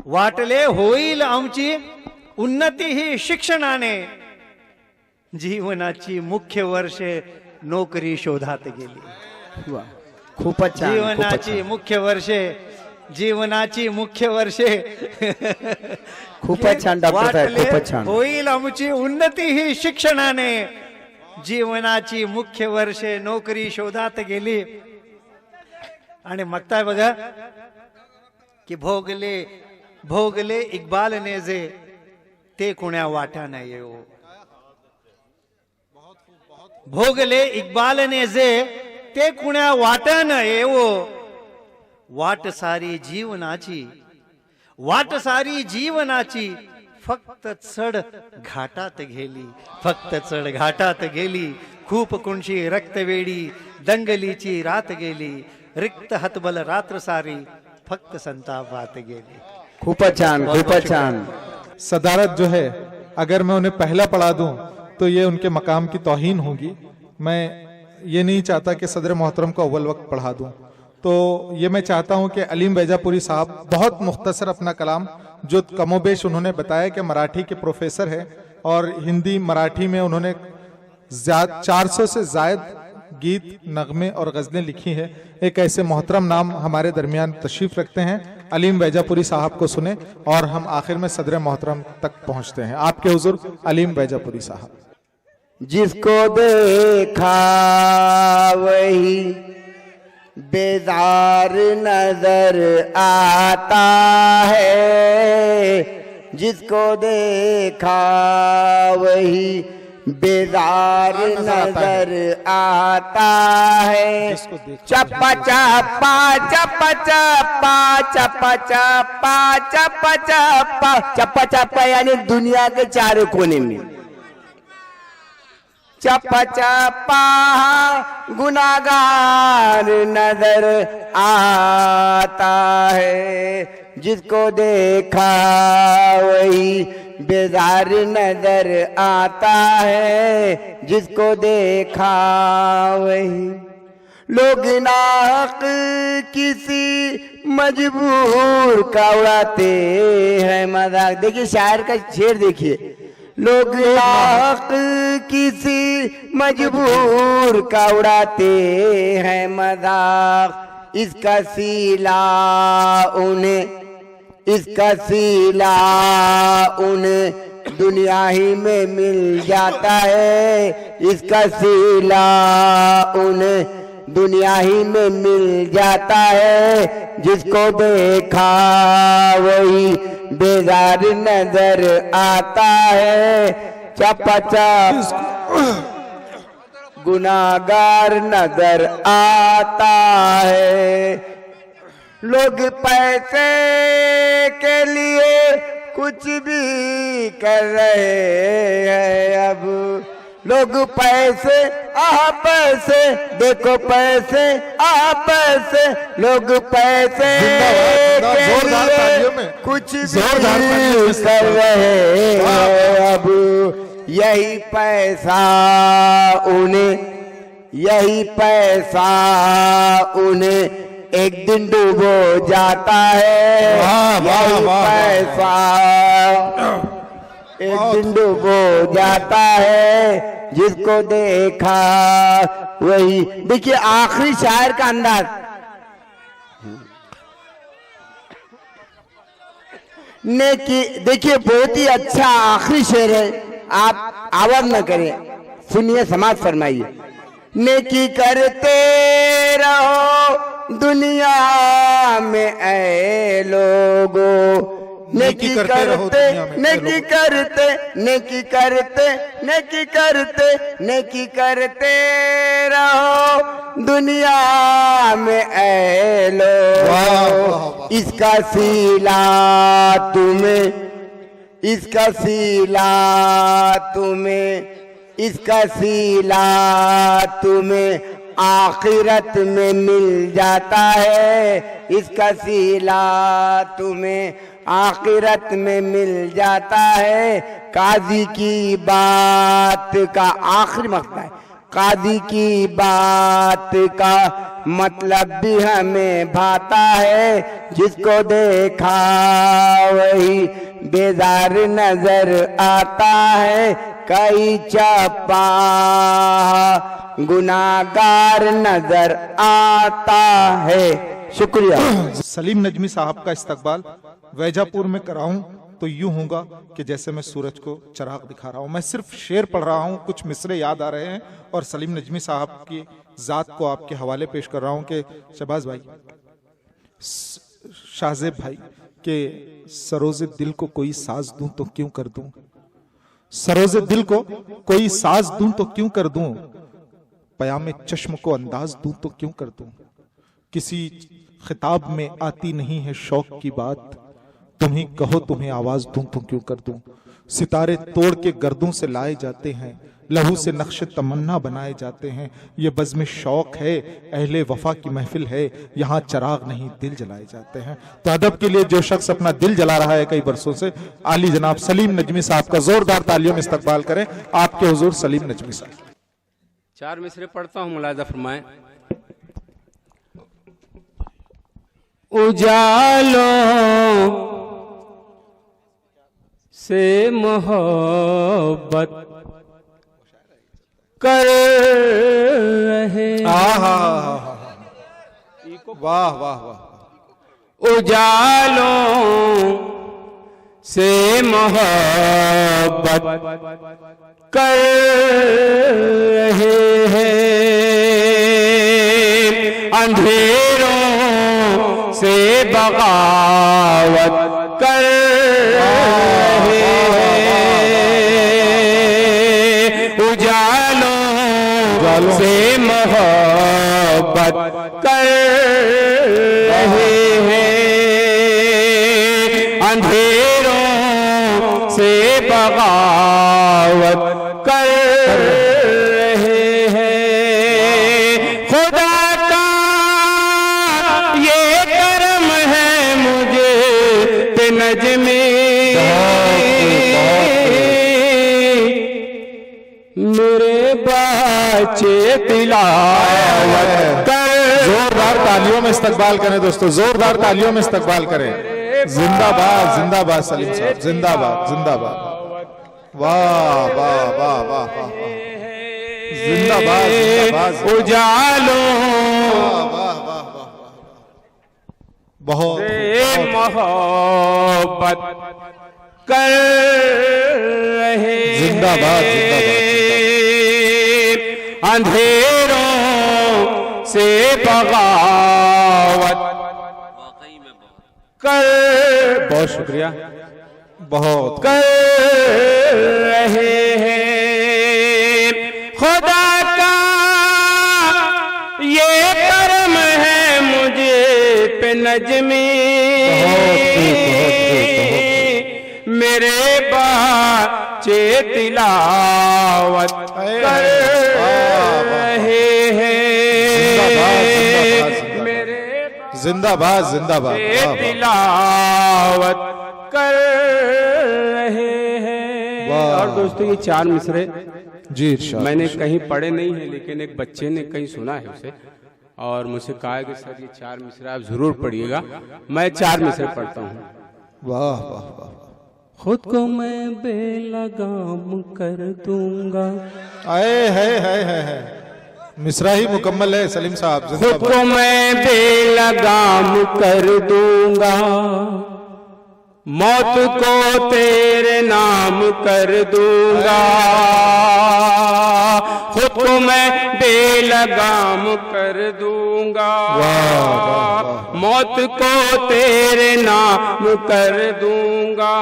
वाटले होईल आमची उन्नती ही शिक्षणाने. जीवनाची मुख्य वर्षे नोकरी शोधात गेली. वा, खूपच छान, जीवनाची मुख्य वर्षे खूपच छान डॉक्टर साहेब, वाटले खूपच छान. होईल आमची उन्नती ही शिक्षणाने. जीवनाची मुख्य वर्षे नोकरी शोधात गेली. आणि मगताय बघा की भोगले इक्बालने जे ते कुण्या वाटा नाही येऊ. भोगले इक्बालने जे ते कुण्या वाटा न येवो. वाट सारी जीवनाची फक्त चढ घाटात गेली. खूप कुणशी रक्तवेडी दंगलीची रात गेली. रिक्त हतबल रात्र सारी फक्त संतापात गेली. खूपच छान, खूपच छान. सदारत जो है, अगर मैं उन्हें पहला पढ़ा दूं तो ये उनके मकाम की तौहीन होगी. मैं ये नहीं चाहता कि सदर मोहतरम को अव्वल वक्त पढ़ा दूं. तो ये मैं चाहता हूं कि अलीम वैजापुरी साहब बहुत मुख्तसर अपना कलाम, जो कमोबेश उन्होंने बताया कि मराठी के प्रोफेसर है और हिंदी मराठी में उन्होंने 400 से जायद गीत, नगमे और गजलें लिखी है. एक ऐसे मोहतरम नाम हमारे दरमियान तशरीफ रखते हैं. अलीम वैजापुरी साहब को सुने और हम आखिर में सदर मोहतरम तक पहुंचते हैं. आपके हुजूर अलीम वैजापुरी साहब. जिसको देखा वही बेजार नजर आता है. जिसको देखा वही बेजार नजर आता है. चप्पा चप्पा चप्पा चप्पा चप्पा चप्पा चप्पा चप्पा चप्पा चप्पा यानी दुनिया के चारों कोने में चप्पा चप्पा गुनाहगार नजर आता है. जिसको देखा वही बेजार नजर आता है. जिसको देखा वही लोग नाहक किसी मजबूर का उड़ाते हैं मजाक. देखिए शायर का शेर देखिए. लोग नाहक किसी मजबूर का उड़ाते हैं मजाक. इसका सीला उन्हें दुनिया ही में मिल जाता है. इसका सीला उन्हें दुनिया ही में मिल जाता है. जिसको देखा वही बेजार नजर आता है. चप्पा गुनाहगार नजर आता है. लोग पैसे के लिए कुछ भी कर रहे हैं. अब लोग पैसे पैसे देखो पैसे पैसे लोग पैसे के लिए कुछ भी कर रहे हैं. अब यही पैसा उन्हें एक दिन डूबो जाता है. यही पैसा एक दिन डूबो जाता है. जिसको देखा वही. देखिए आखिरी शायर का अंदाज. नेकी देखिए बहुत ही अच्छा आखिरी शेर है. आप आवाज न करें, सुनिए, समाज फरमाइए. नेकी करते रहो दुनिया में ऐ लोगो. नेकी करते नेकी करते नेकी करते नेकी करते नेकी करते रहो दुनिया में ऐ लो। इसका सिला तुम्हें इसका सिला तुम्हें इसका सिला तुम्हें आखिरत में मिल जाता है। इसका सिला तुम्हें आखिरत में मिल जाता है। काजी की बात का आखिरी मकता है, काजी की बात का मतलब भी हमें भाता है। जिसको देखा वही बेजार नजर आता है। कई चपा गुनाहगार नजर आता है। शुक्रिया। सलीम नजमी साहब का इस्तकबाल वैजापुर में कराऊं तो यूं होगा कि जैसे मैं सूरज को चिराग दिखा रहा हूं। मैं सिर्फ शेर पढ़ रहा हूं, कुछ मिसरे याद आ रहे हैं और सलीम नजमी साहब की जात को आपके हवाले पेश कर रहा हूं कि शहबाज भाई, शाहजेब भाई के सरोजे दिल को कोई साज दूं तो क्यों कर दूं, सरोजे दिल को कोई साज दूं तो क्यों कर दूं, पयामे चश्म को अंदाज दूं तो क्यों कर दूं। किसी खिताब में आती नहीं है शौक की बात, तुम ही कहो तुम्हें आवाज दूं तो क्यों कर दूं। सितारे तोड़ के गर्दों से लाए जाते हैं, लहू से नक्शे तमन्ना बनाए जाते हैं। ये बज़्म शौक है, अहले वफा की महफिल है, यहाँ चराग नहीं दिल जलाए जाते हैं। तो अदब के लिए जो शख्स अपना दिल जला रहा है कई बरसों से, आली जनाब सलीम नजमी साहब का जोरदार तालियों में इस्तकबाल करें। आपके हुजूर सलीम नजमी साहब। 4 मिसरे पढ़ता हूँ, मुलाहिजा फरमाएं। उजालों से मोहब्बत कर रहे, वाह वाह वाह। उजालों से मोहब्बत कर रहे हैं, अंधेरों से बगावत कर रहे हैं, उजालों से मोहब्बत कर रहे हैं, अंधेरों से बगावत कर रहे हैं। खुदा का ये करम है मुझे पे नजमे मेरे बच्चे तिलावत कर। जोरदार तालियों में इस्तकबाल करें दोस्तों, जोरदार तालियों में इस्तकबाल करें। जिंदाबाद जिंदाबाद सलीम साहब, जिंदाबाद जिंदाबाद। वाह वाह वाह वाह वाह, जिंदाबाद जिंदाबाद। उजालों बहुत मोहब्बत कर रहे हैं, जिंदाबाद अंधेरों से बगावत कर। बहुत शुक्रिया, बहुत कर रहे हैं। खुदा का ये करम है मुझे पे नजमी मेरे बच्चे तिलावत कर रहे हैं, मेरे जिंदाबाद जिंदाबाद तिलावत कर रहे हैं। और दोस्तों ये 4 मिसरे जी इरशाद, मैंने कहीं पढ़े नहीं है, लेकिन एक बच्चे ने कहीं सुना है उसे और मुझसे कहा है कि सर ये 4 मिसरे आप जरूर पढ़िएगा। मैं 4 मिसरे पढ़ता हूँ। वाह वाह वाह। खुद को मैं बेलगाम कर दूंगा, आए है मिसरा ही मुकम्मल है सलीम साहब। खुद को मैं बेलगाम कर दूंगा, मौत को तेरे नाम कर दूंगा। खुद को मैं बेलगाम कर दूंगा, मौत को तेरे नाम कर दूंगा।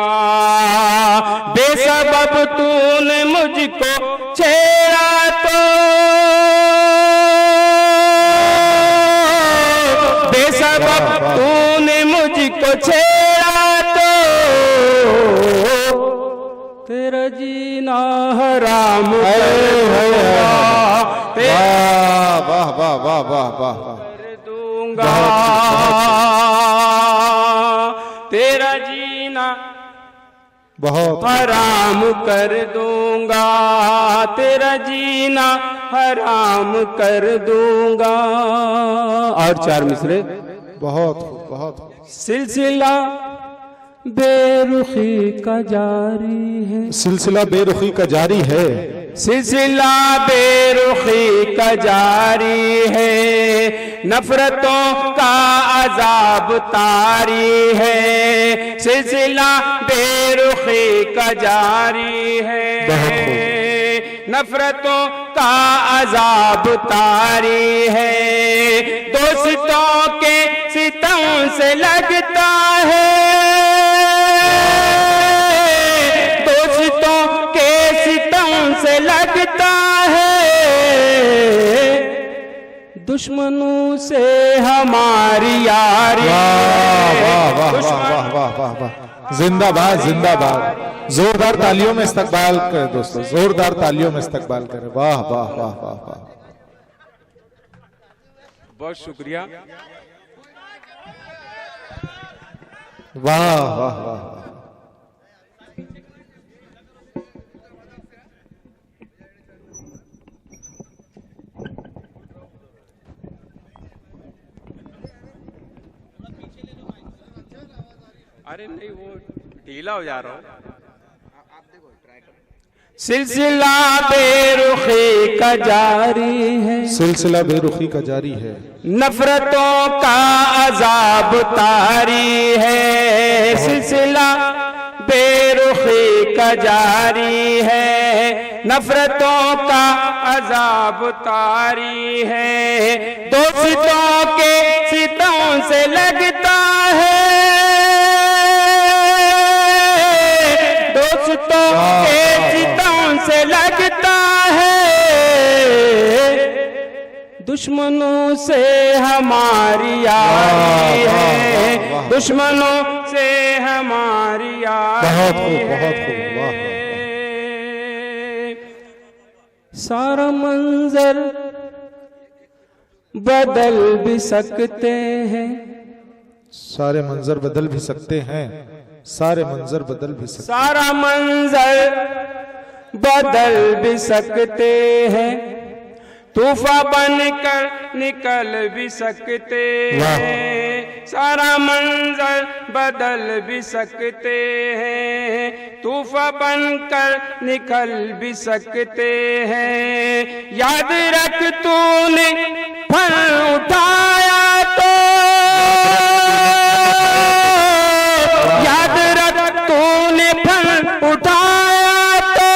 बेसबब तूने मुझको छेड़ा तो, बेसबब तूने मुझको छेड़ा तो तेरा जीना हराम कर दूंगा, तेरा जीना बहुत हराम कर दूंगा, तेरा जीना हराम कर दूंगा। और 4 मिसरे। बहुत बहुत सिलसिला बेरुखी का जारी है, सिलसिला बेरुखी का जारी है, सिलसिला बेरुखी का जारी है। नफरतों का अजाब तारी है, सिलसिला बेरुखी का जारी है। नफरतों का अजाब तारी है, दोस्तों के सितम से लगता है, दोस्तों के सितम से लगता है। दुश्मनों से हमारी यारी। जिंदाबाद जिंदाबाद। जोरदार तालियों में इस्तकबाल करें दोस्तों, जोरदार तालियों में इस्तकबाल करें। वाह वाह वाह वाह वाह, बहुत शुक्रिया। वाह वाह वाह। अरे नहीं, वो ढीला हो जा रहा हूं। सिलसिला बेरुखी का जारी है, सिलसिला बेरुखी का जारी है। नफरतों का अजाब तारी है, सिलसिला बेरुखी का जारी है। नफरतों का अजाब तारी है, दोस्तों के सितों से लगता है, दोस्तों के सितों से लगता है। दुश्मनों से हमारी यारी है, दुश्मनों से हमारी यारी है। बहुत खूब। सारा मंजर बदल भी सकते हैं, सारे मंजर बदल भी सकते हैं, सारे मंजर बदल भी सकते, सारा मंजर बदल भी सकते हैं। तूफान बनकर निकल भी सकते हैं, सारा मंजर बदल भी सकते हैं। तूफान बनकर निकल भी सकते हैं। याद रख तूने फल उठाया तो, याद रख तूने फल उठाया तो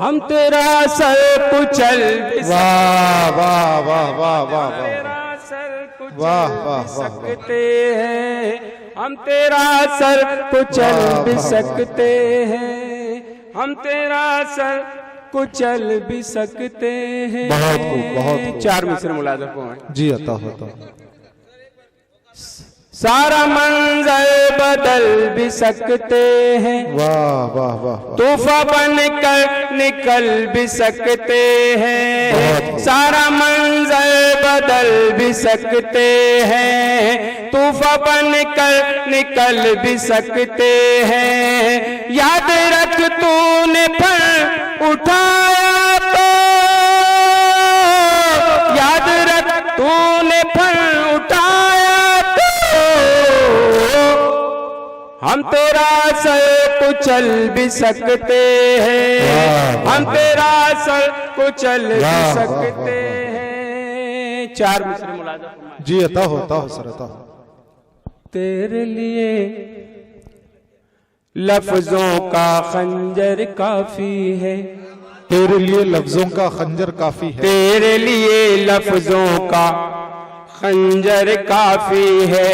हम तेरा सर कुचल भी सकते हैं, हम तेरा सर कुचल भी सकते हैं, हम तेरा सर कुचल भी सकते हैं। बहुत खूब, बहुत खूब। 4 मिसरे मुलाज़ा को जी अता होता। सारा मंजर बदल भी सकते हैं, वाह वाह वाह। तूफान बनकर निकल भी सकते हैं। सारा मंजर बदल भी सकते हैं, तूफान बनकर निकल भी सकते हैं। याद रख तूने फल उठाया तो, याद रख तूने फल उठाया तो हम तेरा सर कुचल भी सकते हैं, हम तेरा सर कुचल भी सकते हैं। 4 मिसरे मुलाज़ा जी अता होता हो सर अता। तेरे लिए लफ्जों का खंजर काफी है, तेरे लिए लफ्जों का खंजर काफी है, तेरे लिए लफ्जों का खंजर काफी है।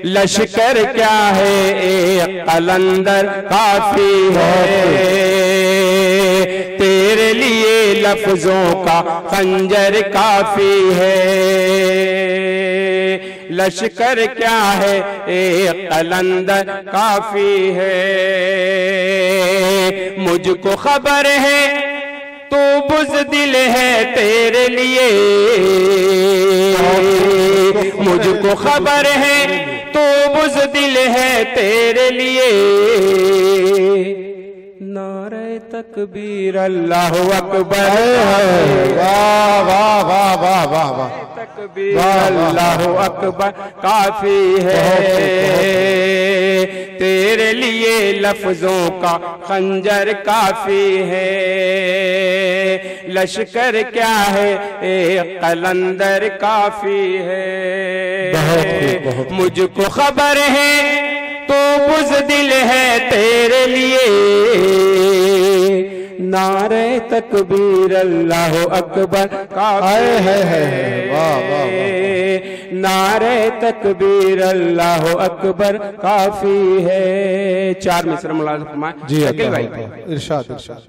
लश्कर क्या है एक कलंदर काफी है। तेरे लिए लफ्जों का खंजर काफी है। लश्कर क्या है एक कलंदर काफी है। मुझको खबर है तू बुज़दिल है तेरे लिए। मुझको खबर है तू बुज़दिल है तेरे लिए। नारे तकबीर अल्लाहु अकबर। वाह वाह वाह वाह वाह वाह। तकबीर अल्लाहु अकबर काफी है। तेरे लिए लफ्जों का खंजर काफी है। लश्कर क्या है एक कलंदर काफी है। मुझको खबर है तो बुज़दिल है तेरे लिए। नारे तकबीर अल्लाहु अकबर काफी है। नारे तकबीर अल्लाहु अकबर काफी है। 4 मिसरे मुलाज़ फरमाएं। जी अकील भाई, इरशाद इरशाद।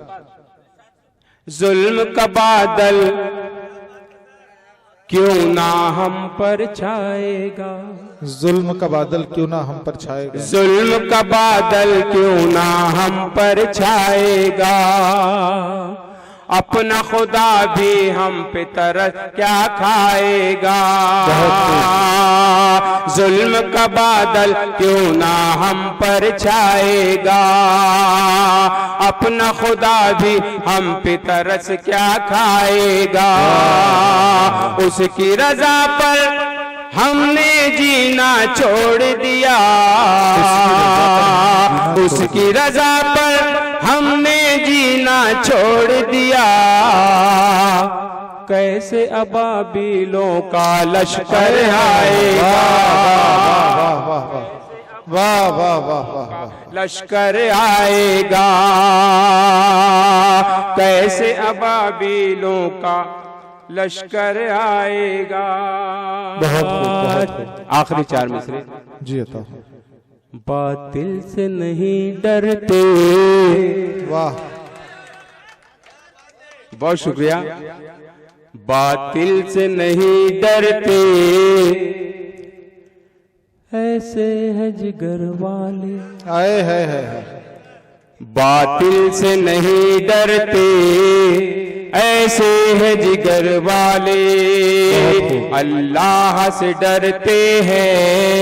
जुल्म का बादल क्यों ना हम पर छाएगा। जुल्म का बादल क्यों ना हम पर छाएगा। जुल्म का बादल क्यों ना हम पर छाएगा। अपना खुदा भी हम पे तरस क्या खाएगा। जुल्म का बादल क्यों ना हम पर छाएगा। अपना खुदा भी हम पे तरस क्या खाएगा। उसकी रजा पर हमने जीना छोड़ दिया। उसकी रजा पर हमने जीना छोड़ दिया। कैसे अबाबिलों का लश्कर आएगा। वाह वाह वाह वाह। लश्कर आएगा। कैसे अबाबिलों का लश्कर आएगा। आखिरी 4 मिसरे। जी अता। बातिल से नहीं डरते। वाह, बहुत शुक्रिया। बातिल से नहीं डरते ऐसे है जिगर वाले। आए है। बातिल से नहीं डरते ऐसे है जिगर वाले। अल्लाह से डरते हैं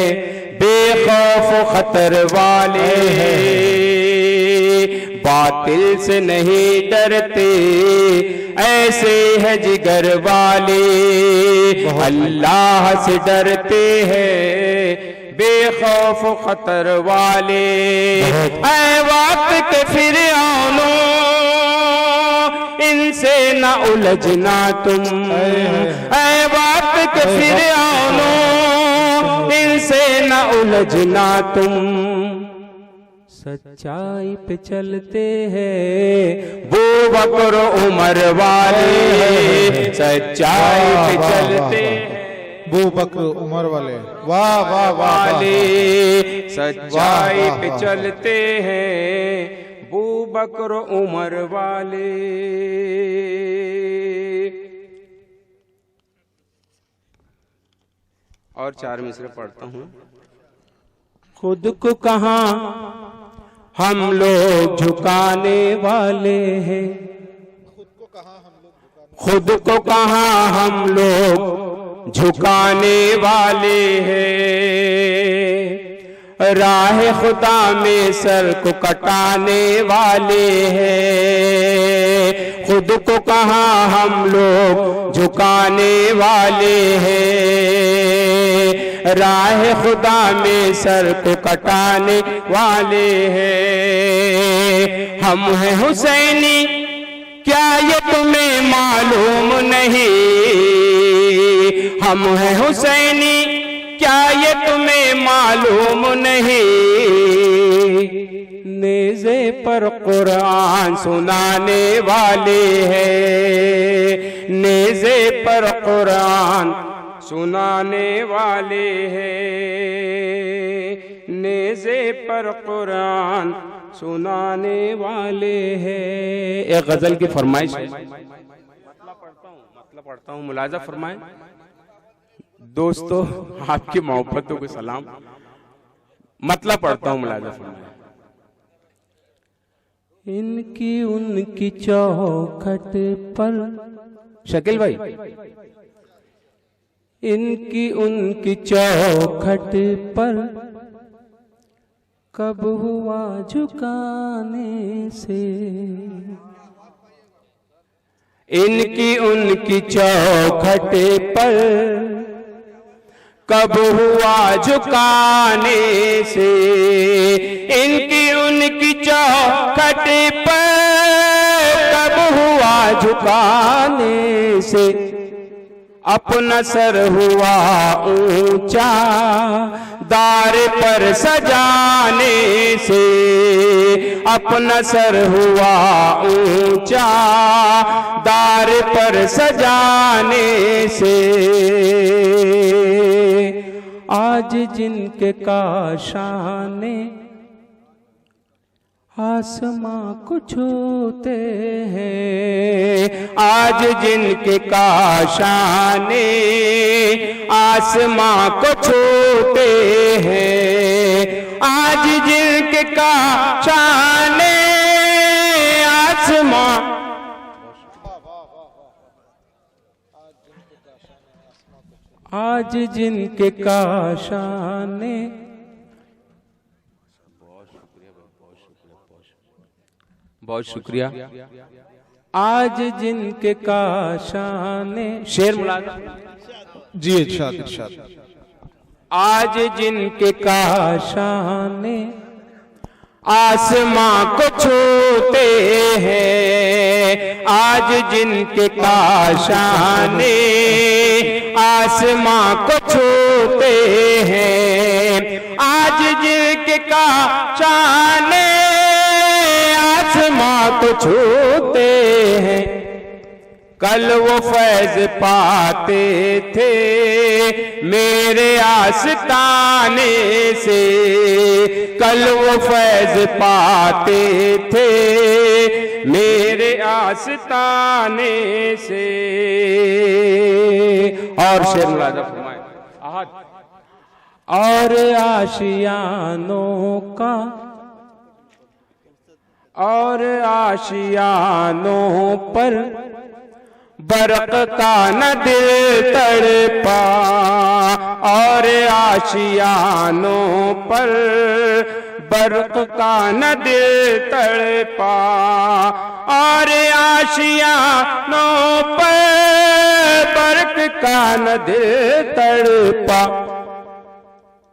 बेखौफ खतर वाले। बातिल से नहीं डरते ऐसे है जिगर वाले। अल्लाह से डरते हैं बेखौफ खतर वाले। ऐ वक्त के फिरौनो इनसे न उलझना तुम। ऐ वक्त के फिरौनो इनसे न उलझना तुम। सच्चाई पे चलते हैं वो बकर उमर वाले। सच्चाई पे चलते वो बकर उमर वाले। वाह वाह वाले। सच्चाई पे चलते हैं वो बकर उमर वाले। और 4 मिसरे पढ़ता हूँ। खुद को कहाँ हम लोग झुकाने वाले हैं। खुद को कहाँ हम लोग झुकाने वाले हैं। राह खुदा में सर को कटाने वाले हैं। खुद को कहाँ हम लोग झुकाने वाले हैं। राह खुदा में सर को कटाने वाले हैं। हम हैं हुसैनी क्या ये तुम्हें मालूम नहीं। हम हैं हुसैनी क्या ये तुम्हें मालूम नहीं। नेज़े पर कुरान सुनाने वाले हैं, नेज़े पर कुरान सुनाने वाले हैं, नेज़े पर कुरान सुनाने वाले हैं। एक गजल की फरमाइश मतलब पढ़ता हूँ, मुलाजा फरमाएं। दोस्तों आपकी मोहब्बतों को सलाम, मतलब पढ़ता हूँ, मुलाजा फरमाएं। इनकी उनकी चौखट पर, शकील भाई, इनकी उनकी चौखट पर कब हुआ झुकाने से, इनकी उनकी चौखट पर कब हुआ झुकाने से, इनकी उनकी चौखट पर कब हुआ झुकाने से, अपना सर हुआ ऊंचा दार पर सजाने से, अपना सर हुआ ऊंचा दार पर सजाने से, आज जिनके काशाने आसमां को छूते हैं, आज जिनके काशाने आसमां को छूते हैं, आज जिनके काशाने आसमां, आज जिनके काशाने, बहुत शुक्रिया, आज जिनके काशाने, शेर मुलाजा जी, इरशाद इरशाद। आज जिनके काशाने आसमां को छूते हैं, आज जिनके काशाने आसमां को छूते हैं, आज जिनके काशाने आसमां को छूते हैं, कल वो फैज पाते थे मेरे आस्ताने से, कल वो फैज पाते थे मेरे आस्ताने से। और शेर मुलाजा फरमाए। और आशियानों का, और आशियानों पर बरक़ का न दिल तड़पा, और आशियानों पर बरक़ का न दिल तड़पा, और आशियानों पर बरक़ का न दिल तड़पा,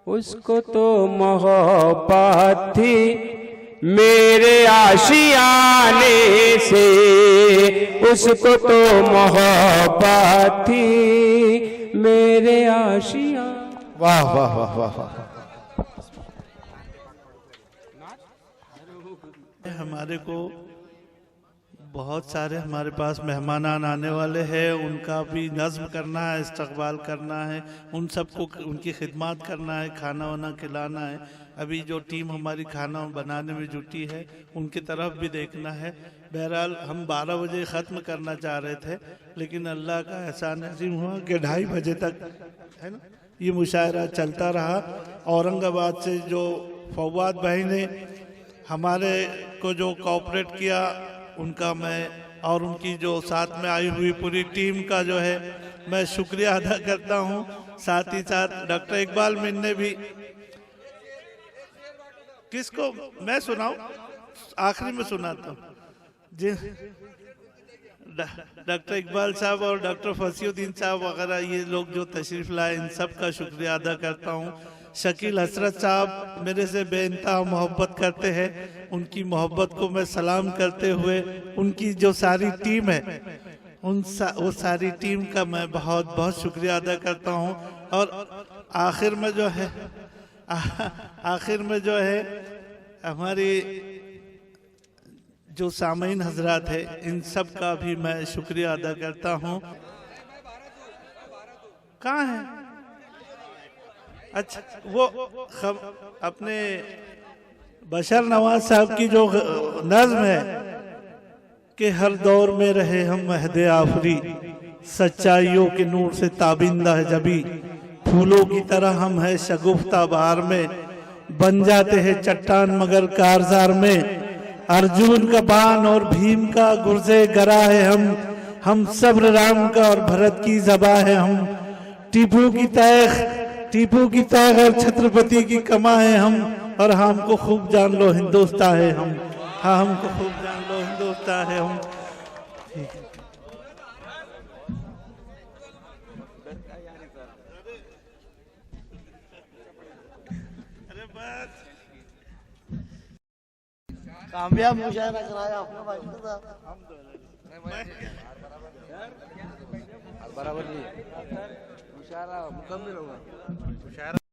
उसको तो मोहब्बत थी मेरे आशियाने से, उसको तो मोहब्बत थी मेरे आशिया। वाह वाह वाह वाह वाह। हमारे को बहुत सारे हमारे पास मेहमान आने वाले हैं, उनका भी नज़्म करना है, इस्तकबाल करना है, उन सबको उनकी खिदमत करना है, खाना वाना खिलाना है। अभी जो टीम हमारी खाना बनाने में जुटी है उनकी तरफ भी देखना है। बहरहाल हम 12 बजे ख़त्म करना चाह रहे थे, लेकिन अल्लाह का एहसान अज़ीम हुआ कि 2:30 बजे तक है ना ये मुशायरा चलता रहा। औरंगाबाद से जो फवाद भाई ने हमारे को जो कोऑपरेट किया उनका मैं और उनकी जो साथ में आई हुई पूरी टीम का जो है मैं शुक्रिया अदा करता हूँ। साथ ही साथ डॉक्टर इकबाल मीर ने भी, किसको मैं सुनाऊं, आखिरी में सुनाता हूँ जी, डॉक्टर इकबाल साहब और डॉक्टर फसीउद्दीन साहब वगैरह ये लोग जो तशरीफ़ लाए, इन सब का शुक्रिया अदा करता हूँ। शकील हसरत साहब मेरे से बेइंतहा मोहब्बत करते हैं, उनकी मोहब्बत को मैं सलाम करते हुए उनकी जो सारी टीम है वो सारी टीम का मैं बहुत बहुत शुक्रिया अदा करता हूँ। और आखिर में जो है हमारी जो सामीन हजरात है, इन सब का भी मैं शुक्रिया अदा करता हूँ। कहाँ है? अच्छा, वो अपने बशर नवाज साहब की जो नज्म है कि हर दौर में रहे हम महदे आफरी, सच्चाइयों के नूर से ताबिंदा है जबी, फूलों की तरह हम है शगुफ्ता बहार में, बन जाते हैं चट्टान मगर कारजार में, अर्जुन का बाण और भीम का गुर्जे गरा है हम सब्र राम का और भरत की ज़बा है हम, टीपू की तैग और छत्रपति की कमा है हम, और हमको खूब जान लो हिंदुस्तान है हम। हाँ, हमको खूब जान लो हिंदुस्तान है हम। कामयाब मुशायरा कराया आपने भाई बराबर नहीं, मुशायरा मुकम्मल होगा।